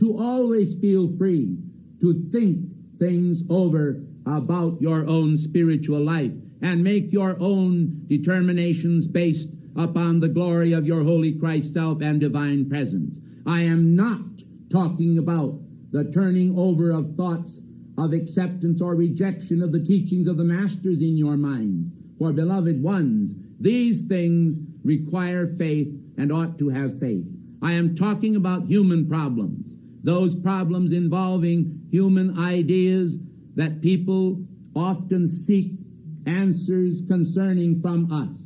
to always feel free to think things over about your own spiritual life and make your own determinations based upon the glory of your holy Christ self and divine presence. I am not talking about the turning over of thoughts of acceptance or rejection of the teachings of the masters in your mind. For, beloved ones, these things require faith and ought to have faith. I am talking about human problems, those problems involving human ideas that people often seek answers concerning from us.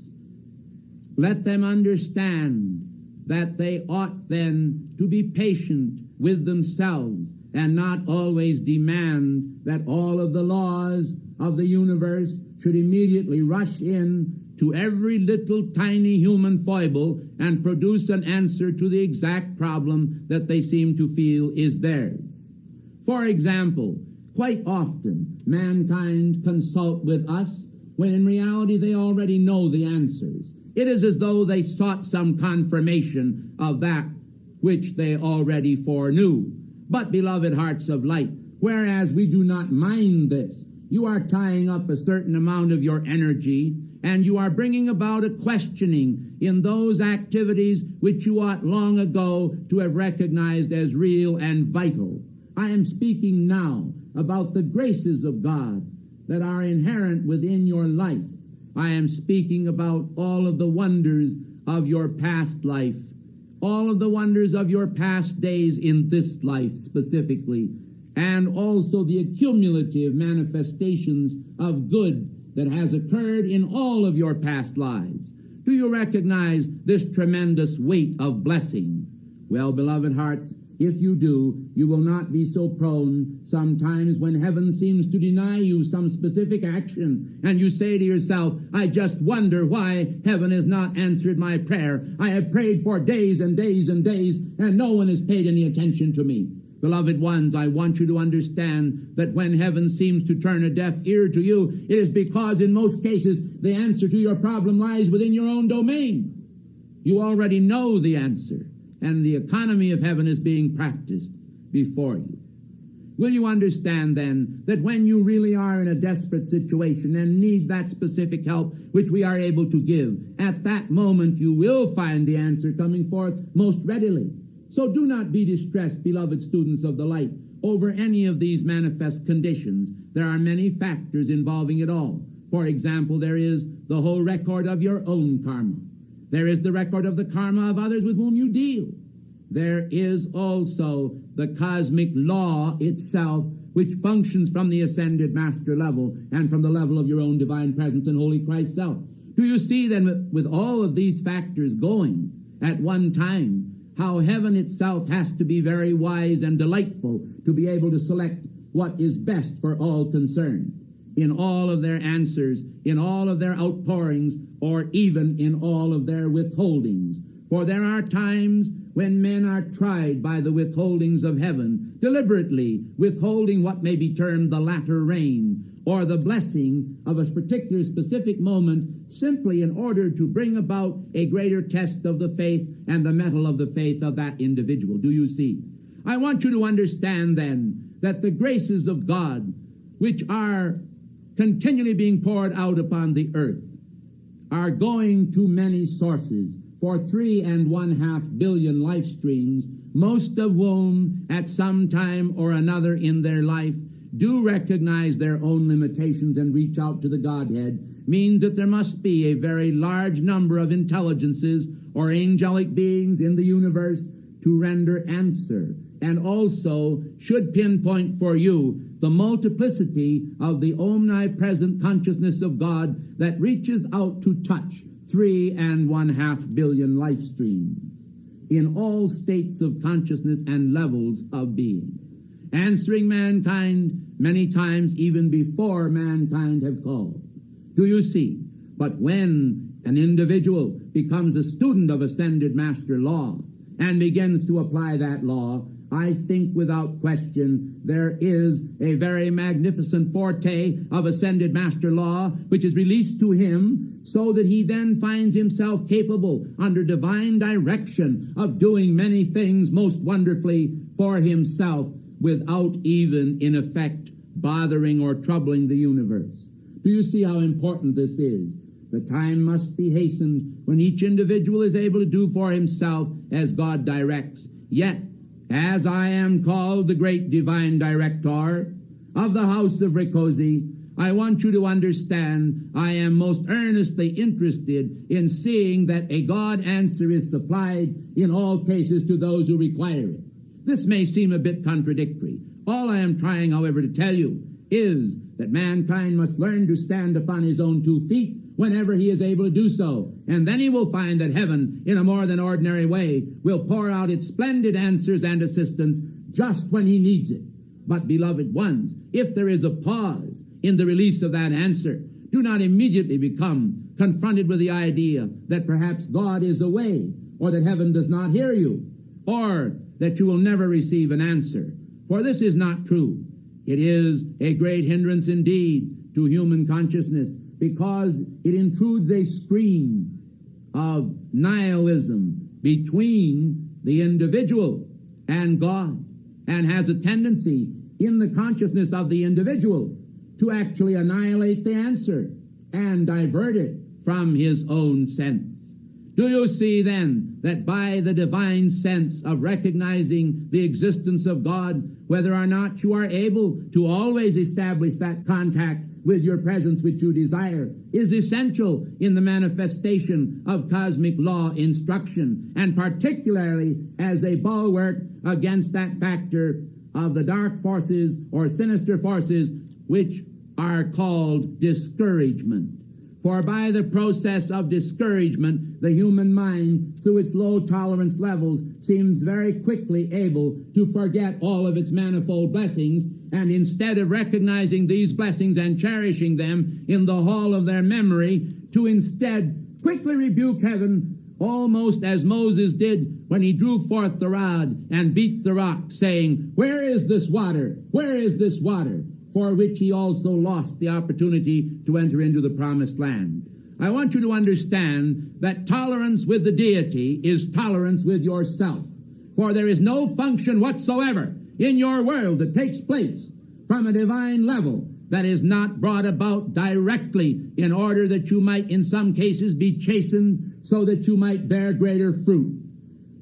Let them understand that they ought then to be patient with themselves and not always demand that all of the laws of the universe should immediately rush in to every little tiny human foible and produce an answer to the exact problem that they seem to feel is theirs. For example, quite often mankind consult with us when in reality they already know the answers. It is as though they sought some confirmation of that which they already foreknew. But, beloved hearts of light, whereas we do not mind this, you are tying up a certain amount of your energy, and you are bringing about a questioning in those activities which you ought long ago to have recognized as real and vital. I am speaking now about the graces of God that are inherent within your life. I am speaking about all of the wonders of your past life, all of the wonders of your past days in this life specifically, and also the accumulative manifestations of good that has occurred in all of your past lives. Do you recognize this tremendous weight of blessing? Well, beloved hearts, if you do, you will not be so prone sometimes when heaven seems to deny you some specific action, and you say to yourself, I just wonder why heaven has not answered my prayer. I have prayed for days and days and days, and no one has paid any attention to me. Beloved ones, I want you to understand that when heaven seems to turn a deaf ear to you, it is because in most cases the answer to your problem lies within your own domain. You already know the answer, and the economy of heaven is being practiced before you. Will you understand then that when you really are in a desperate situation and need that specific help which we are able to give, at that moment you will find the answer coming forth most readily. So do not be distressed, beloved students of the light, over any of these manifest conditions. There are many factors involving it all. For example, there is the whole record of your own karma. There is the record of the karma of others with whom you deal. There is also the cosmic law itself, which functions from the ascended master level and from the level of your own divine presence and holy Christ self. Do you see then, with all of these factors going at one time, how heaven itself has to be very wise and delightful to be able to select what is best for all concerned in all of their answers, in all of their outpourings, or even in all of their withholdings. For there are times when men are tried by the withholdings of heaven, deliberately withholding what may be termed the latter rain, or the blessing of a particular specific moment, simply in order to bring about a greater test of the faith and the mettle of the faith of that individual. Do you see? I want you to understand then that the graces of God, which are continually being poured out upon the earth, are going to many sources for 3.5 billion life streams, most of whom at some time or another in their life do recognize their own limitations and reach out to the Godhead, means that there must be a very large number of intelligences or angelic beings in the universe to render answer, and also should pinpoint for you the multiplicity of the omnipresent consciousness of God that reaches out to touch 3.5 billion life streams in all states of consciousness and levels of being, answering mankind many times even before mankind have called. Do you see? But when an individual becomes a student of ascended master law and begins to apply that law, I think without question there is a very magnificent forte of ascended master law which is released to him, so that he then finds himself capable under divine direction of doing many things most wonderfully for himself without even in effect bothering or troubling the universe. Do you see how important this is? The time must be hastened when each individual is able to do for himself as God directs. Yet, as I am called the great divine director of the house of Ricosi, I want you to understand I am most earnestly interested in seeing that a God answer is supplied in all cases to those who require it. This may seem a bit contradictory. All I am trying, however, to tell you is that mankind must learn to stand upon his own 2 feet whenever he is able to do so. And then he will find that heaven, in a more than ordinary way, will pour out its splendid answers and assistance just when he needs it. But, beloved ones, if there is a pause in the release of that answer, do not immediately become confronted with the idea that perhaps God is away, or that heaven does not hear you, or that you will never receive an answer. For this is not true. It is a great hindrance indeed to human consciousness, because it intrudes a screen of nihilism between the individual and God, and has a tendency in the consciousness of the individual to actually annihilate the answer and divert it from his own sense. Do you see then that by the divine sense of recognizing the existence of God, whether or not you are able to always establish that contact with your presence which you desire, is essential in the manifestation of cosmic law instruction, and particularly as a bulwark against that factor of the dark forces or sinister forces which are called discouragement. For by the process of discouragement, the human mind, through its low tolerance levels, seems very quickly able to forget all of its manifold blessings, and instead of recognizing these blessings and cherishing them in the hall of their memory, to instead quickly rebuke heaven, almost as Moses did when he drew forth the rod and beat the rock, saying, "Where is this water? Where is this water?" For which he also lost the opportunity to enter into the promised land. I want you to understand that tolerance with the deity is tolerance with yourself. For there is no function whatsoever in your world that takes place from a divine level that is not brought about directly in order that you might in some cases be chastened so that you might bear greater fruit.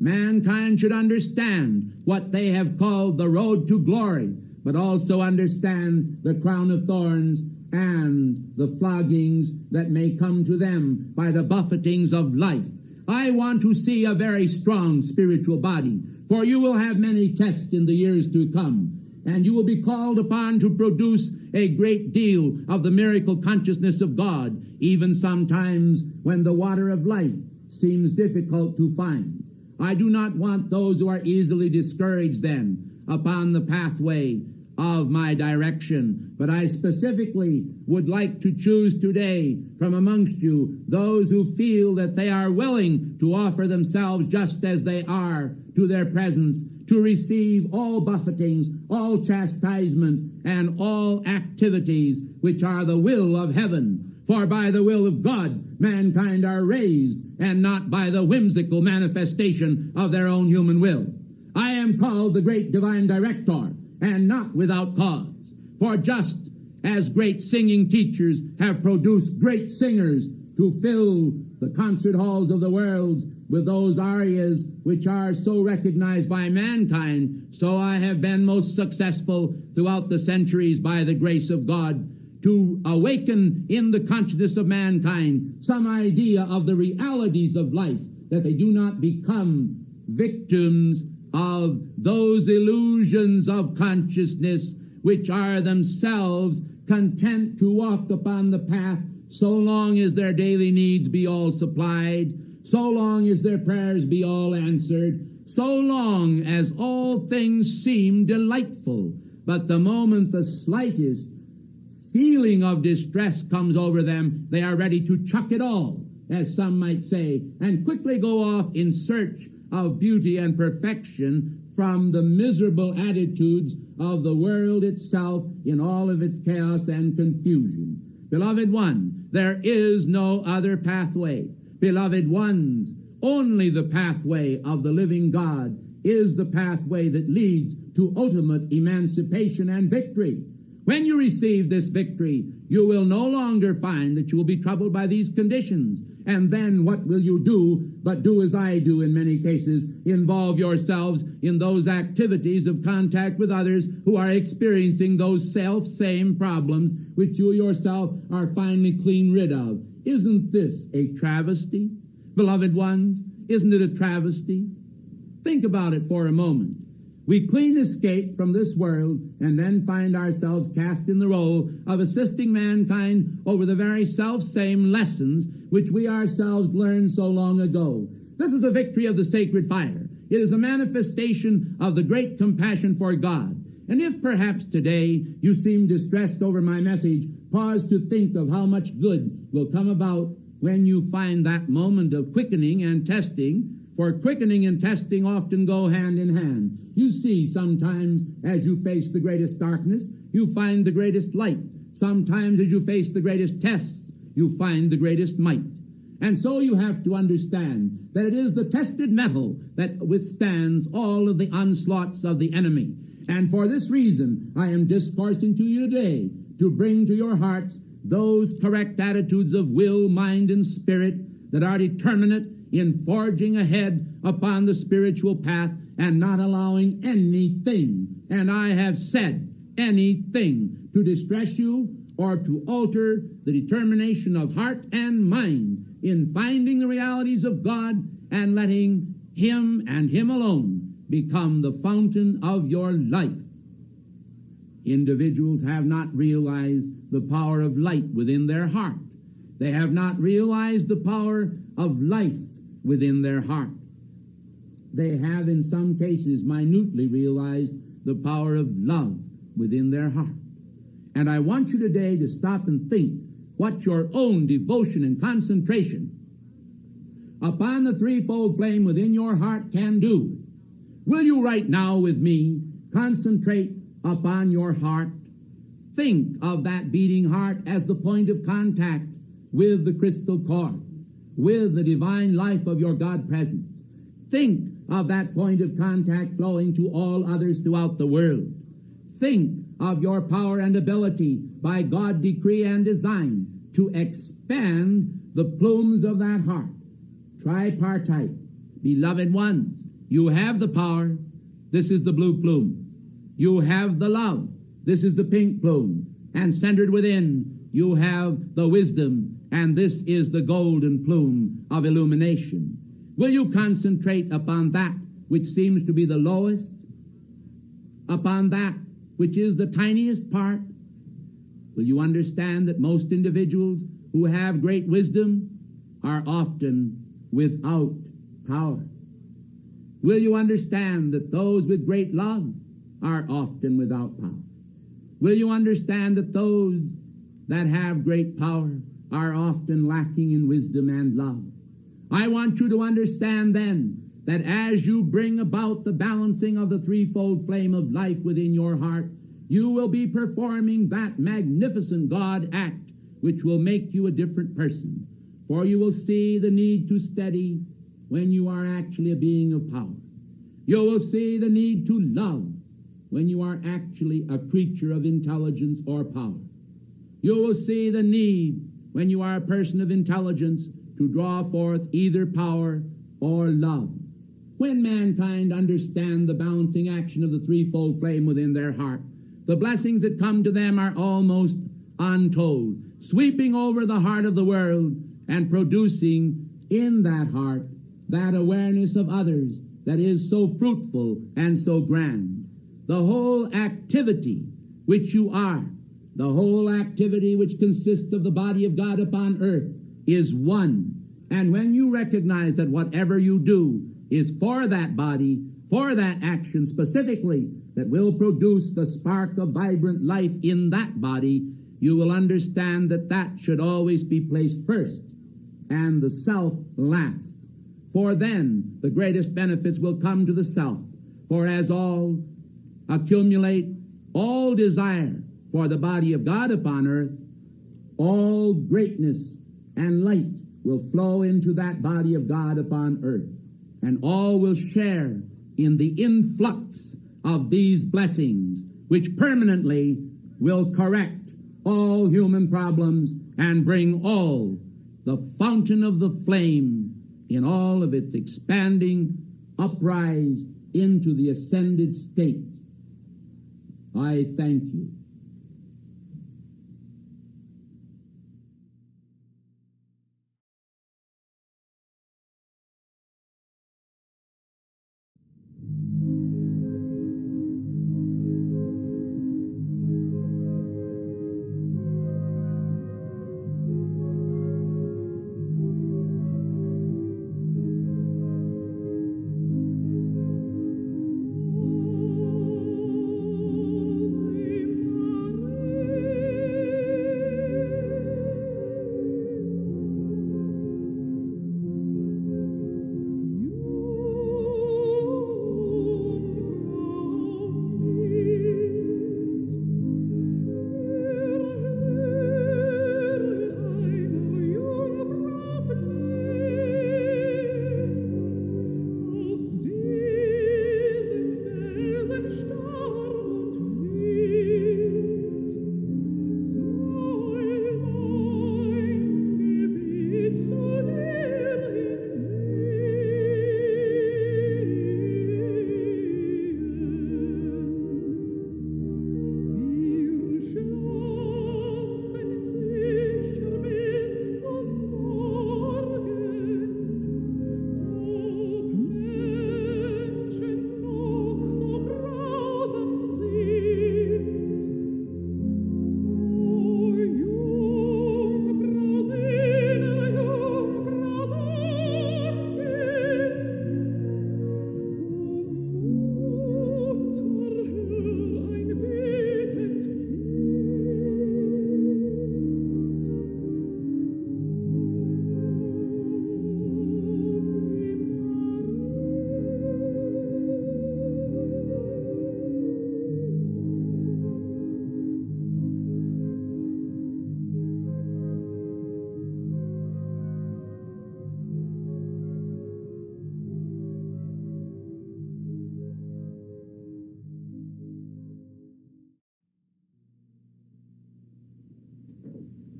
Mankind should understand what they have called the road to glory, but also understand the crown of thorns and the floggings that may come to them by the buffetings of life. I want to see a very strong spiritual body, for you will have many tests in the years to come, and you will be called upon to produce a great deal of the miracle consciousness of God, even sometimes when the water of life seems difficult to find. I do not want those who are easily discouraged then upon the pathway of my direction. But I specifically would like to choose today from amongst you those who feel that they are willing to offer themselves just as they are to their presence, to receive all buffetings, all chastisement, and all activities which are the will of heaven. For by the will of God, mankind are raised, and not by the whimsical manifestation of their own human will. I am called the great divine director, and not without cause. For just as great singing teachers have produced great singers to fill the concert halls of the world with those arias which are so recognized by mankind, so I have been most successful throughout the centuries by the grace of God to awaken in the consciousness of mankind some idea of the realities of life, that they do not become victims of those illusions of consciousness which are themselves content to walk upon the path so long as their daily needs be all supplied, so long as their prayers be all answered, so long as all things seem delightful. But the moment the slightest feeling of distress comes over them, they are ready to chuck it all, as some might say, and quickly go off in search of beauty and perfection from the miserable attitudes of the world itself in all of its chaos and confusion. Beloved one, there is no other pathway. Beloved ones, only the pathway of the living God is the pathway that leads to ultimate emancipation and victory. When you receive this victory, you will no longer find that you will be troubled by these conditions. And then what will you do but do as I do in many cases, involve yourselves in those activities of contact with others who are experiencing those self-same problems which you yourself are finally clean rid of. Isn't this a travesty? Beloved ones, isn't it a travesty? Think about it for a moment. We clean escape from this world and then find ourselves cast in the role of assisting mankind over the very self-same lessons which we ourselves learned so long ago. This is a victory of the sacred fire. It is a manifestation of the great compassion for God. And if perhaps today you seem distressed over my message, pause to think of how much good will come about when you find that moment of quickening and testing. For quickening and testing often go hand in hand. You see, sometimes as you face the greatest darkness, you find the greatest light. Sometimes as you face the greatest tests, you find the greatest might. And so you have to understand that it is the tested metal that withstands all of the onslaughts of the enemy. And for this reason, I am discoursing to you today to bring to your hearts those correct attitudes of will, mind, and spirit that are determinate in forging ahead upon the spiritual path and not allowing anything, and I have said anything, to distress you or to alter the determination of heart and mind in finding the realities of God and letting Him and Him alone become the fountain of your life. Individuals have not realized the power of light within their heart. They have not realized the power of life within their heart. They have in some cases minutely realized the power of love within their heart. And I want you today to stop and think what your own devotion and concentration upon the threefold flame within your heart can do. Will you right now with me concentrate upon your heart? Think of that beating heart as the point of contact with the crystal cord, with the divine life of your God presence. Think of that point of contact flowing to all others throughout the world. Think of your power and ability by God decree and design to expand the plumes of that heart. Tripartite. Beloved ones, you have the power. This is the blue plume. You have the love. This is the pink plume. And centered within, you have the wisdom. And this is the golden plume of illumination. Will you concentrate upon that which seems to be the lowest? Upon that which is the tiniest part? Will you understand that most individuals who have great wisdom are often without power? Will you understand that those with great love are often without power? Will you understand that those that have great power are often lacking in wisdom and love? I want you to understand then that as you bring about the balancing of the threefold flame of life within your heart, you will be performing that magnificent God act which will make you a different person. For you will see the need to study when you are actually a being of power. You will see the need to love when you are actually a creature of intelligence or power. You will see the need when you are a person of intelligence to draw forth either power or love. When mankind understand the balancing action of the threefold flame within their heart, the blessings that come to them are almost untold, sweeping over the heart of the world and producing in that heart that awareness of others that is so fruitful and so grand. The whole activity which you are, the whole activity which consists of the body of God upon earth is one. And when you recognize that whatever you do is for that body, for that action specifically, that will produce the spark of vibrant life in that body, you will understand that that should always be placed first and the self last. For then the greatest benefits will come to the self. For as all accumulate all desire for the body of God upon earth, all greatness and light will flow into that body of God upon earth, and all will share in the influx of these blessings, which permanently will correct all human problems and bring all the fountain of the flame in all of its expanding uprise into the ascended state. I thank you.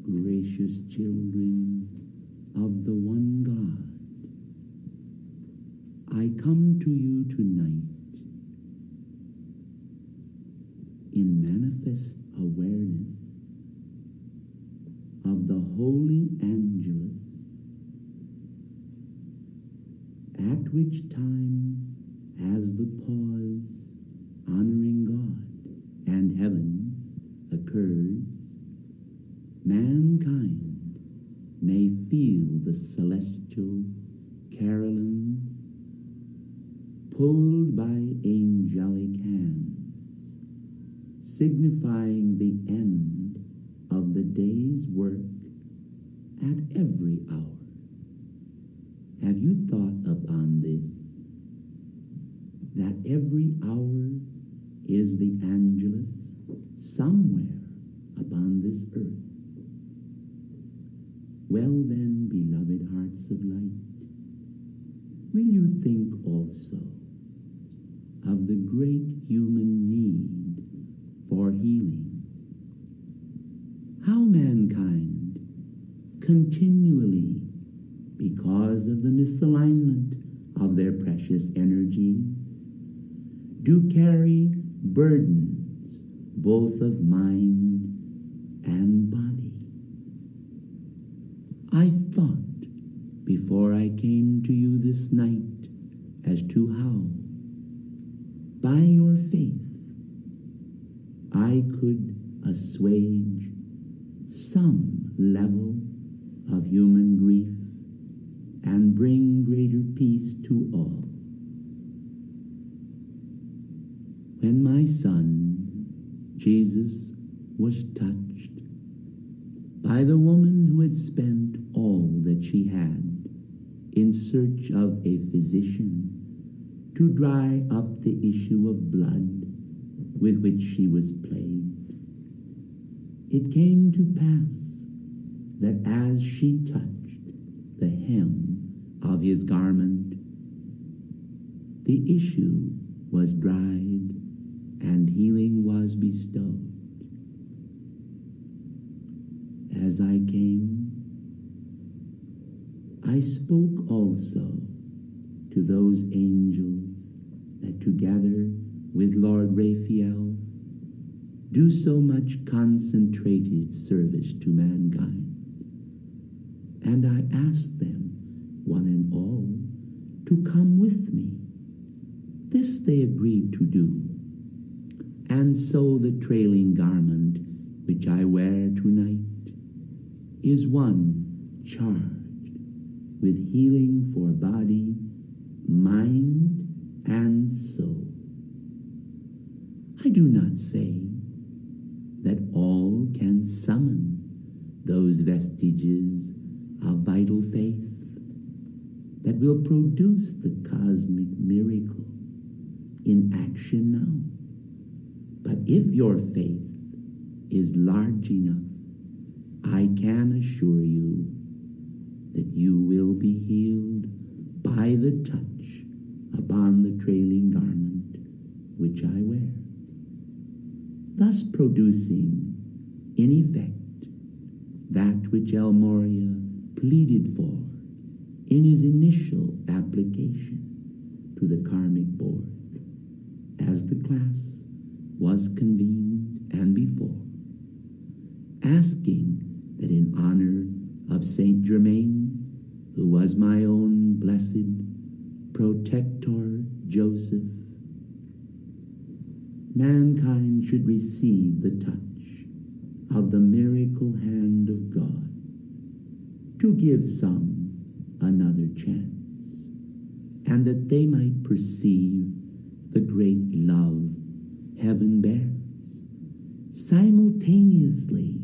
Gracious children of the one God, I come to you tonight in manifest awareness of the holy Angelus, at which time, as the pause honoring God and heaven occurs, mankind may feel the celestial carillon pulled by angelic hands, signifying the end of the day's work at every hour. Have you thought upon this? That every hour is the Angelus somewhere upon this earth. Well then, beloved hearts of light, will you think also of the great human need for healing? How mankind continually, because of the misalignment of their precious energies, do carry burdens both of mind and body. I thought before I came to you this night as to how, by your faith, I could assuage some level of human grief and bring greater peace to all. When my son, Jesus, was touched by the woman who had spent all that she had in search of a physician to dry up the issue of blood with which she was plagued, it came to pass that as she touched the hem of his garment, the issue was dried and healing was bestowed. As I came, I spoke also to those angels that together with Lord Raphael do so much concentrated service to mankind. And I asked them, one and all, to come with me. This they agreed to do. And so the trailing garment which I wear tonight is one charged with healing for body, mind, and soul. I do not say that all can summon those vestiges of vital faith that will produce the cosmic miracle in action now. But if your faith is large enough, I can assure you that you will be healed by the touch upon the trailing garment which I wear, thus producing in effect that which El Moria pleaded for in his initial application to the karmic board, as the class was convened and before, asking that in honor of Saint Germain, who was my own blessed protector Joseph, mankind should receive the touch of the miracle hand of God, to give some another chance, and that they might perceive the great love heaven bears, simultaneously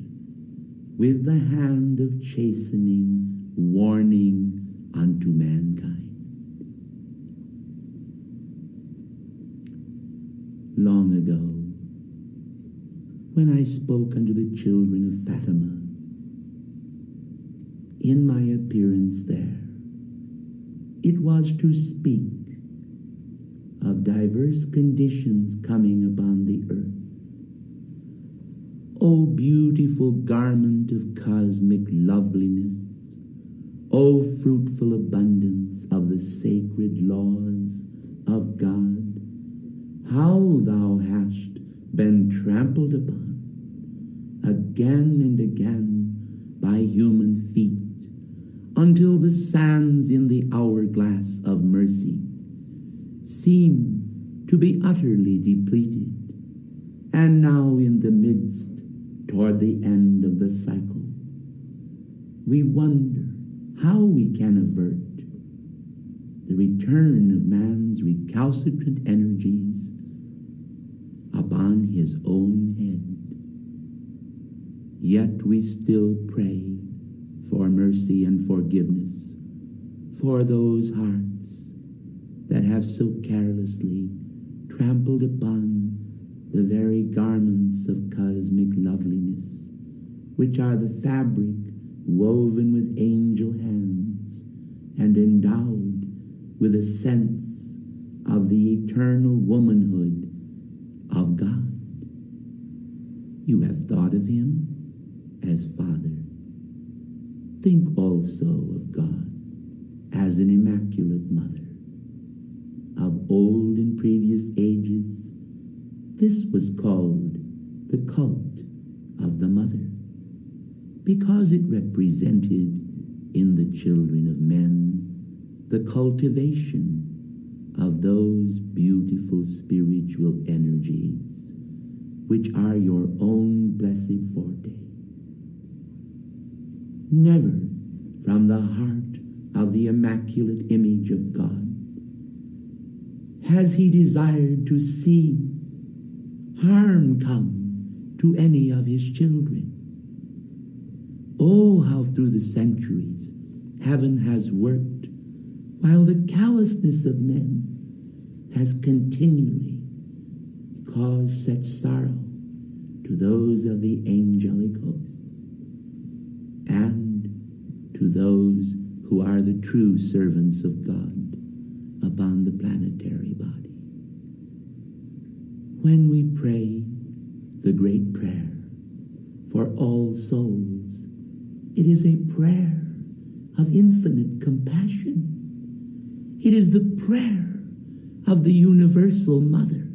with the hand of chastening, warning unto mankind. Long ago, when I spoke unto the children of Fatima, in my appearance there, it was to speak of diverse conditions coming upon the earth. O beautiful garment of cosmic loveliness, O fruitful abundance of the sacred laws of God, how thou hast been trampled upon again and again by human feet, until the sands in the hourglass of mercy seem to be utterly depleted, and now in the midst, toward the end of the cycle, we wonder how we can avert the return of man's recalcitrant energies upon his own head. Yet we still pray for mercy and forgiveness for those hearts that have so carelessly trampled upon the very garments of cosmic loveliness, which are the fabric woven with angel hands and endowed with a sense of the eternal womanhood of God. You have thought of him as Father. Think also of God as an immaculate mother. Of old in previous ages, this was called the cult of the mother, because it represented in the children of men the cultivation of those beautiful spiritual energies which are your own blessed forte. Never from the heart of the immaculate image of God has he desired to see harm come to any of his children. Oh, how through the centuries heaven has worked, while the callousness of men has continually caused such sorrow to those of the angelic hosts and to those who are the true servants of God upon the planetary body. When we pray the great prayer for all souls, it is a prayer of infinite compassion. It is the prayer of the universal mother.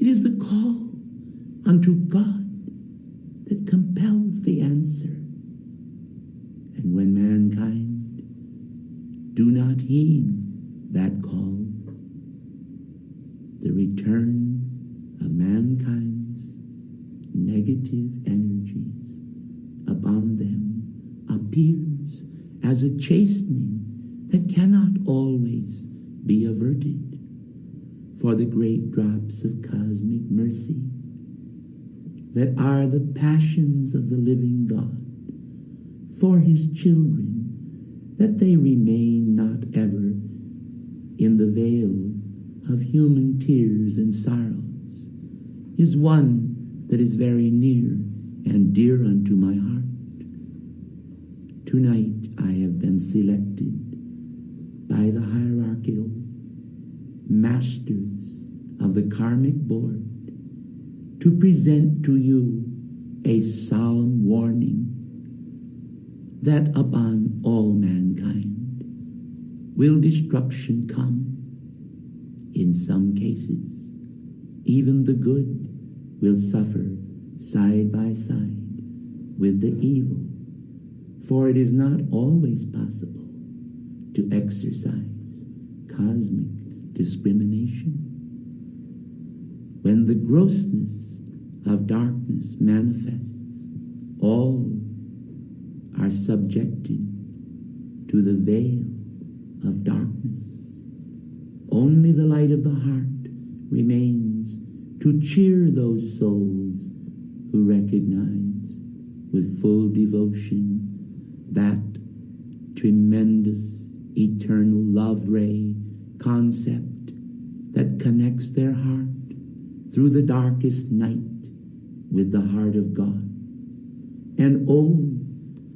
It is the call unto God that compels the answer. And when mankind do not heed that call, the return of mankind's negative energies upon them appears as a chastening that cannot always be averted. For the great drops of cosmic mercy that are the passions of the living God for his children, that they remain not ever in the veil of human tears and sorrows, is one that is very near and dear unto my heart. Tonight I have been selected by the hierarchical masters of the karmic board to present to you a solemn warning that upon all mankind will destruction come. In some cases, even the good will suffer side by side with the evil, for it is not always possible to exercise cosmic discrimination. When the grossness of darkness manifests, all are subjected to the veil of darkness. Only the light of the heart remains to cheer those souls who recognize with full devotion that tremendous eternal love ray concept that connects their heart through the darkest night with the heart of God. And oh,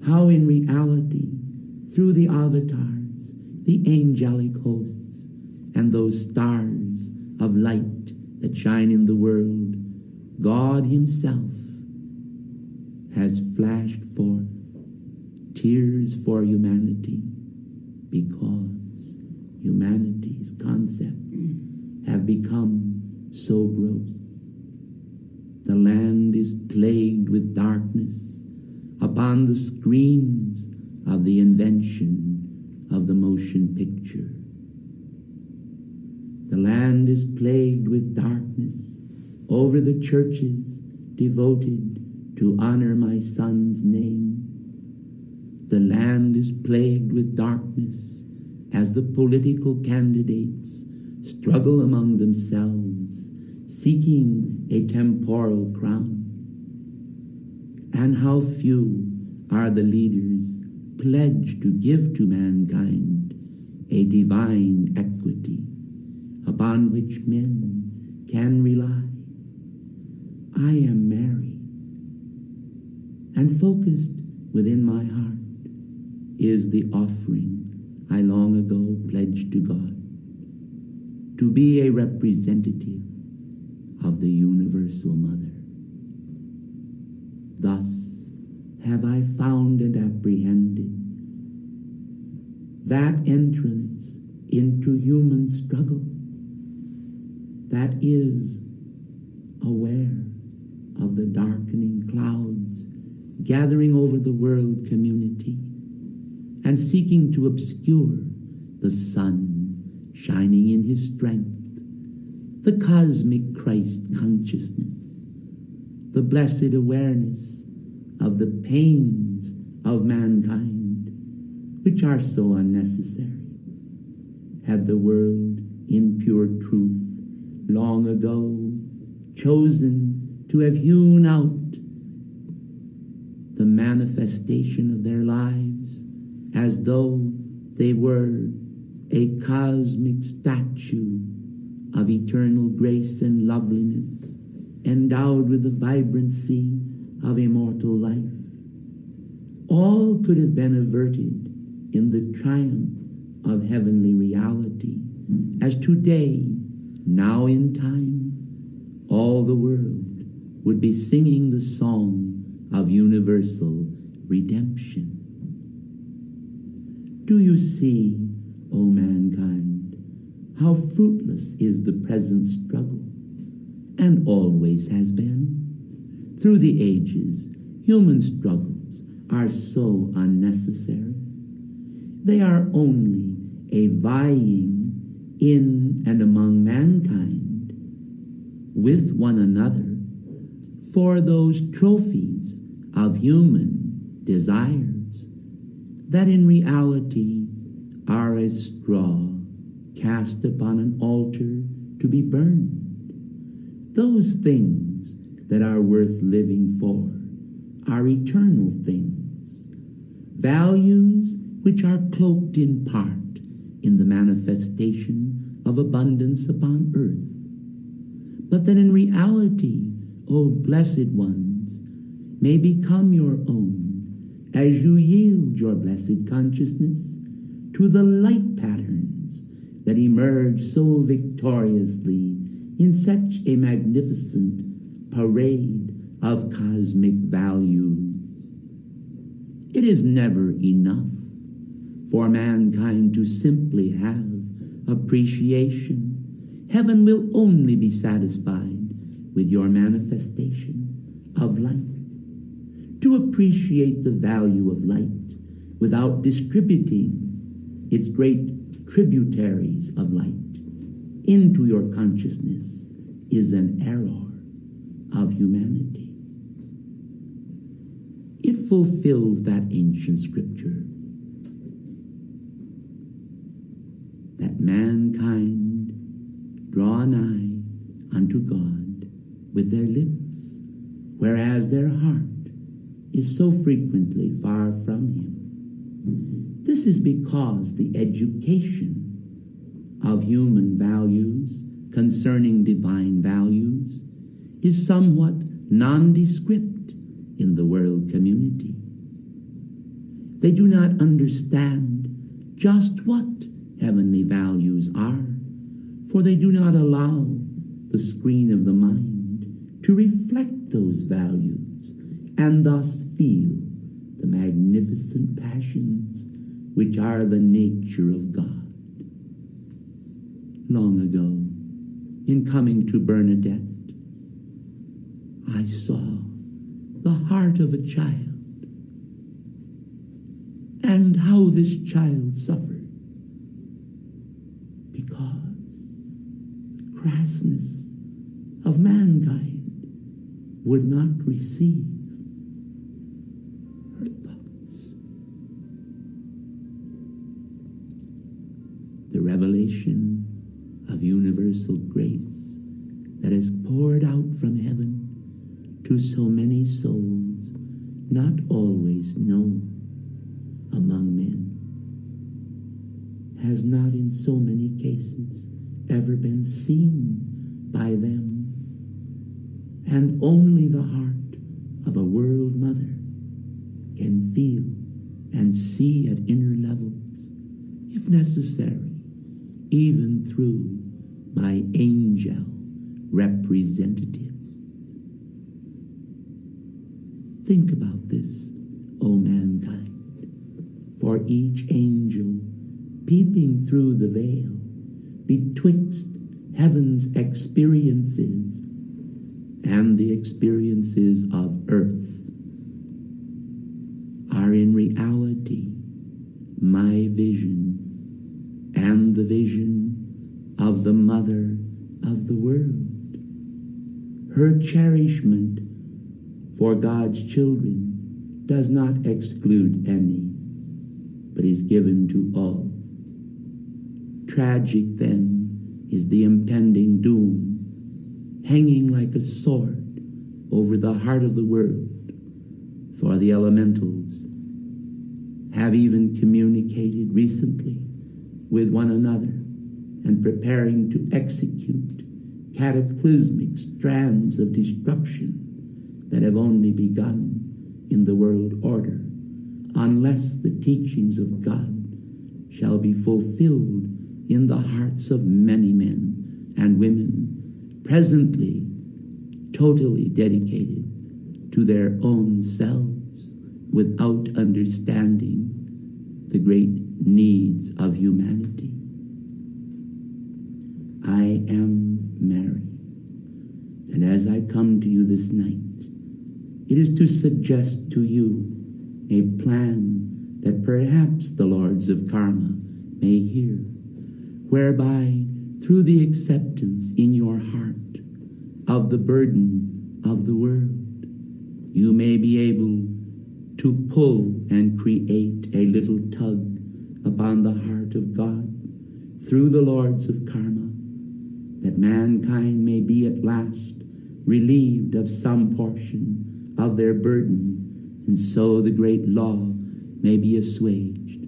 how in reality, through the avatars, the angelic hosts, and those stars of light that shine in the world, God himself has flashed forth tears for humanity, because humanity's concepts have become so gross. The land is plagued with darkness upon the screens of the invention of the motion picture. The land is plagued with darkness over the churches devoted to honor my Son's name. The land is plagued with darkness as the political candidates struggle among themselves, seeking a temporal crown. and how few are the leaders pledged to give to mankind a divine equity upon which men can rely. I am Mary, and focused within my heart is the offering I long ago pledged to God, to be a representative of the universal mother. Thus have I found and apprehended that entrance into human struggle that is aware of the darkening clouds gathering over the world community and seeking to obscure the sun shining in his strength, the cosmic Christ consciousness, the blessed awareness of the pains of mankind, which are so unnecessary. Had the world in pure truth long ago chosen to have hewn out the manifestation of their lives as though they were a cosmic statue of eternal grace and loveliness, endowed with the vibrancy of immortal life, all could have been averted in the triumph of heavenly reality, as today, now in time, all the world would be singing the song of universal redemption. Do you see, O mankind, how fruitless is the present struggle, and always has been? Through the ages, human struggles are so unnecessary. They are only a vying in and among mankind with one another for those trophies of human desires that in reality are as straw cast upon an altar to be burned. Those things that are worth living for are eternal things, values which are cloaked in part in the manifestation of abundance upon earth, but that in reality, O blessed ones, may become your own as you yield your blessed consciousness to the light patterns that emerge so victoriously in such a magnificent parade of cosmic values. It is never enough for mankind to simply have appreciation. Heaven will only be satisfied with your manifestation of light. To appreciate the value of light without distributing its great tributaries of light into your consciousness is an error of humanity. It fulfills that ancient scripture that mankind draw nigh unto God with their lips, whereas their heart is so frequently far from him. This is because the education of human values concerning divine values is somewhat nondescript in the world community. They do not understand just what heavenly values are, for they do not allow the screen of the mind to reflect those values and thus feel the magnificent passions which are the nature of God. Long ago, in coming to Bernadette, I saw the heart of a child and how this child suffered because the crassness of mankind would not receive her thoughts. The revelation of universal grace that is poured out from heaven to so many souls not always known among men, has not in so many cases ever been seen by them, and only the heart of a world mother can feel and see at inner levels, if necessary, even through by angel representatives. Think about this, O mankind, for each angel peeping through the veil betwixt heaven's experiences and the experiences of earth are in reality my vision and the vision of the Mother of the world. Her cherishment for God's children does not exclude any, but is given to all. Tragic, then, is the impending doom, hanging like a sword over the heart of the world, for the elementals have even communicated recently with one another and preparing to execute cataclysmic strands of destruction that have only begun in the world order, unless the teachings of God shall be fulfilled in the hearts of many men and women presently totally dedicated to their own selves without understanding the great needs of humanity. I am Mary, and as I come to you this night, it is to suggest to you a plan that perhaps the lords of karma may hear, whereby through the acceptance in your heart of the burden of the world, you may be able to pull and create a little tug upon the heart of God through the lords of karma, that mankind may be at last relieved of some portion of their burden, and so the great law may be assuaged,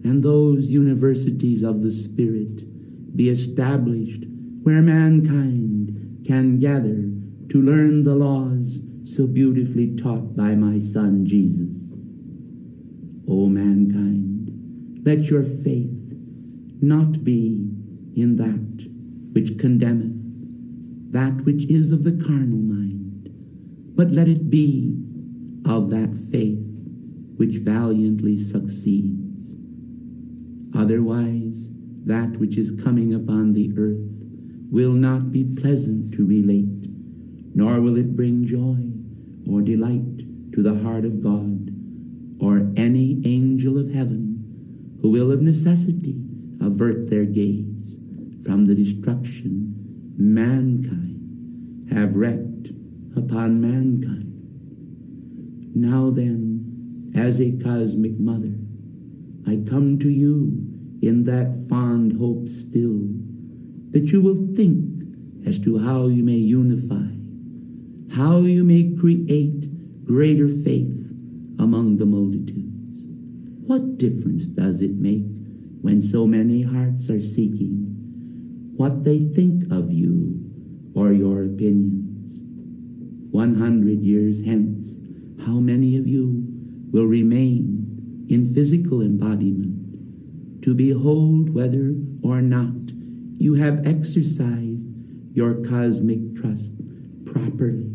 and those universities of the Spirit be established where mankind can gather to learn the laws so beautifully taught by my Son Jesus. O mankind, let your faith not be in that which condemneth, that which is of the carnal mind, but let it be of that faith which valiantly succeeds. Otherwise, that which is coming upon the earth will not be pleasant to relate, nor will it bring joy or delight to the heart of God, or any angel of heaven, who will of necessity avert their gaze from the destruction mankind have wreaked upon mankind. Now then, as a cosmic mother, I come to you in that fond hope still, that you will think as to how you may unify, how you may create greater faith among the multitudes. What difference does it make when so many hearts are seeking what they think of you or your opinions? 100 years hence, how many of you will remain in physical embodiment to behold whether or not you have exercised your cosmic trust properly?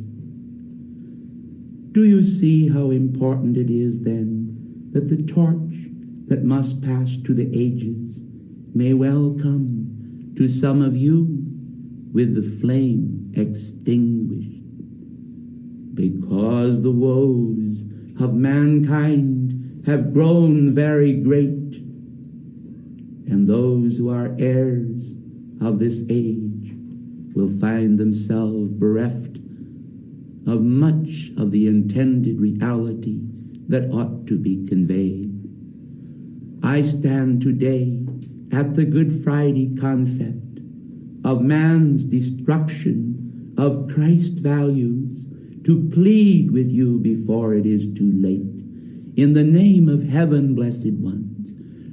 Do you see how important it is then that the torch that must pass to the ages may well come to some of you with the flame extinguished? Because the woes of mankind have grown very great, and those who are heirs of this age will find themselves bereft of much of the intended reality that ought to be conveyed. I stand today at the Good Friday concept of man's destruction of Christ values to plead with you before it is too late. In the name of heaven, blessed ones,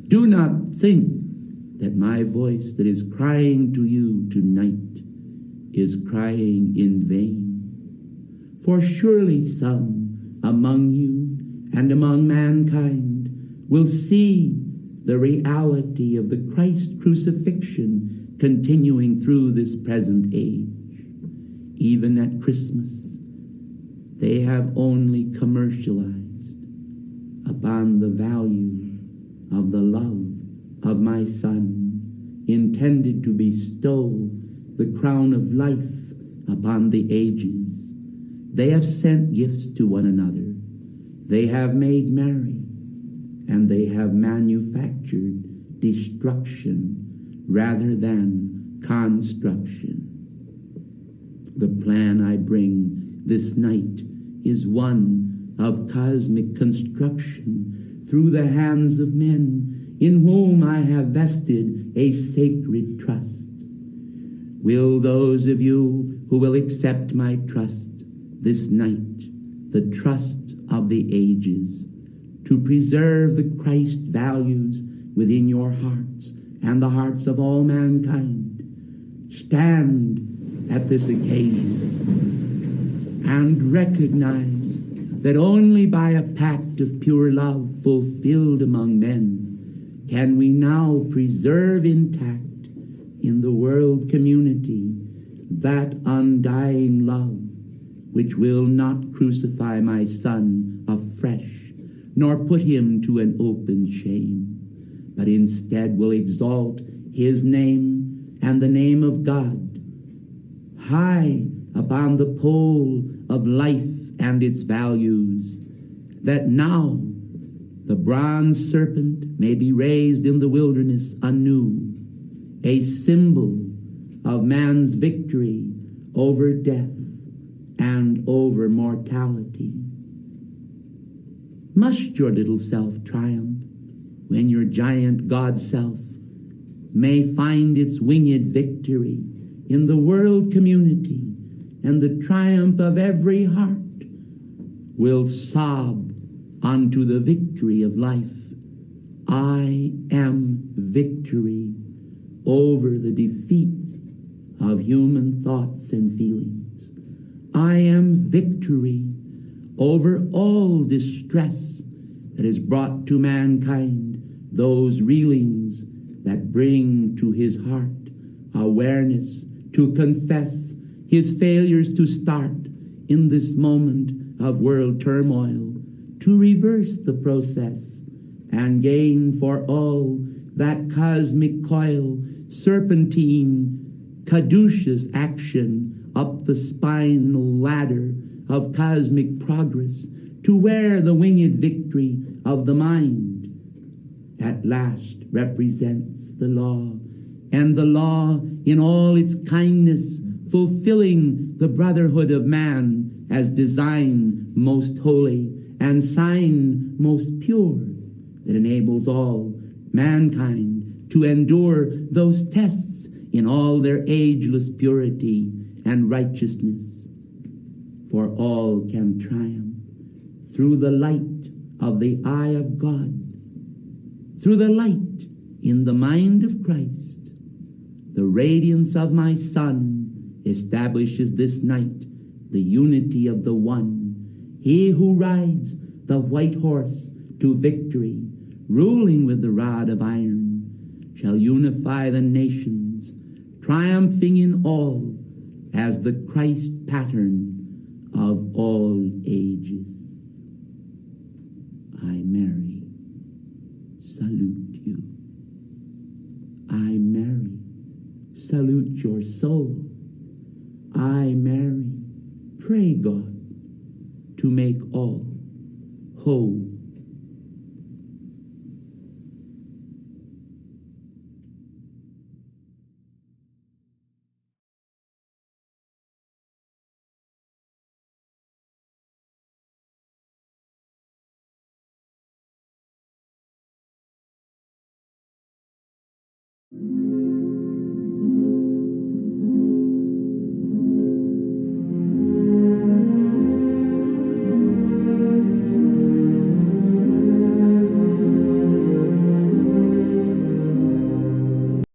do not think that my voice that is crying to you tonight is crying in vain. For surely some among you and among mankind will see the reality of the Christ crucifixion continuing through this present age. Even at Christmas, they have only commercialized upon the value of the love of my Son, intended to bestow the crown of life upon the ages. They have sent gifts to one another. They have made merry, and they have manufactured destruction rather than construction. The plan I bring this night is one of cosmic construction through the hands of men in whom I have vested a sacred trust. Will those of you who will accept my trust this night, the trust of the ages, to preserve the Christ values within your hearts and the hearts of all mankind, stand at this occasion and recognize that only by a pact of pure love fulfilled among men can we now preserve intact in the world community that undying love which will not crucify my Son afresh, nor put him to an open shame, but instead will exalt his name and the name of God high upon the pole of life and its values, that now the bronze serpent may be raised in the wilderness anew, a symbol of man's victory over death and over mortality. Must your little self triumph when your giant God self may find its winged victory in the world community, and the triumph of every heart will sob unto the victory of life? I am victory over the defeat of human thoughts and feelings. I am victory over all distress that is brought to mankind, those reelings that bring to his heart awareness to confess his failures to start in this moment of world turmoil, to reverse the process and gain for all that cosmic coil, serpentine, caduceus action up the spinal ladder of cosmic progress, to where the winged victory of the mind at last represents the law, and the law in all its kindness, fulfilling the brotherhood of man as design most holy and sign most pure, that enables all mankind to endure those tests in all their ageless purity and righteousness. For all can triumph through the light of the eye of God, through the light in the mind of Christ. The radiance of my Son establishes this night the unity of the one, he who rides the white horse to victory, ruling with the rod of iron, shall unify the nations, triumphing in all as the Christ pattern of all ages. I, Mary, salute you. I, Mary, salute your soul. I, Mary, pray God to make all whole.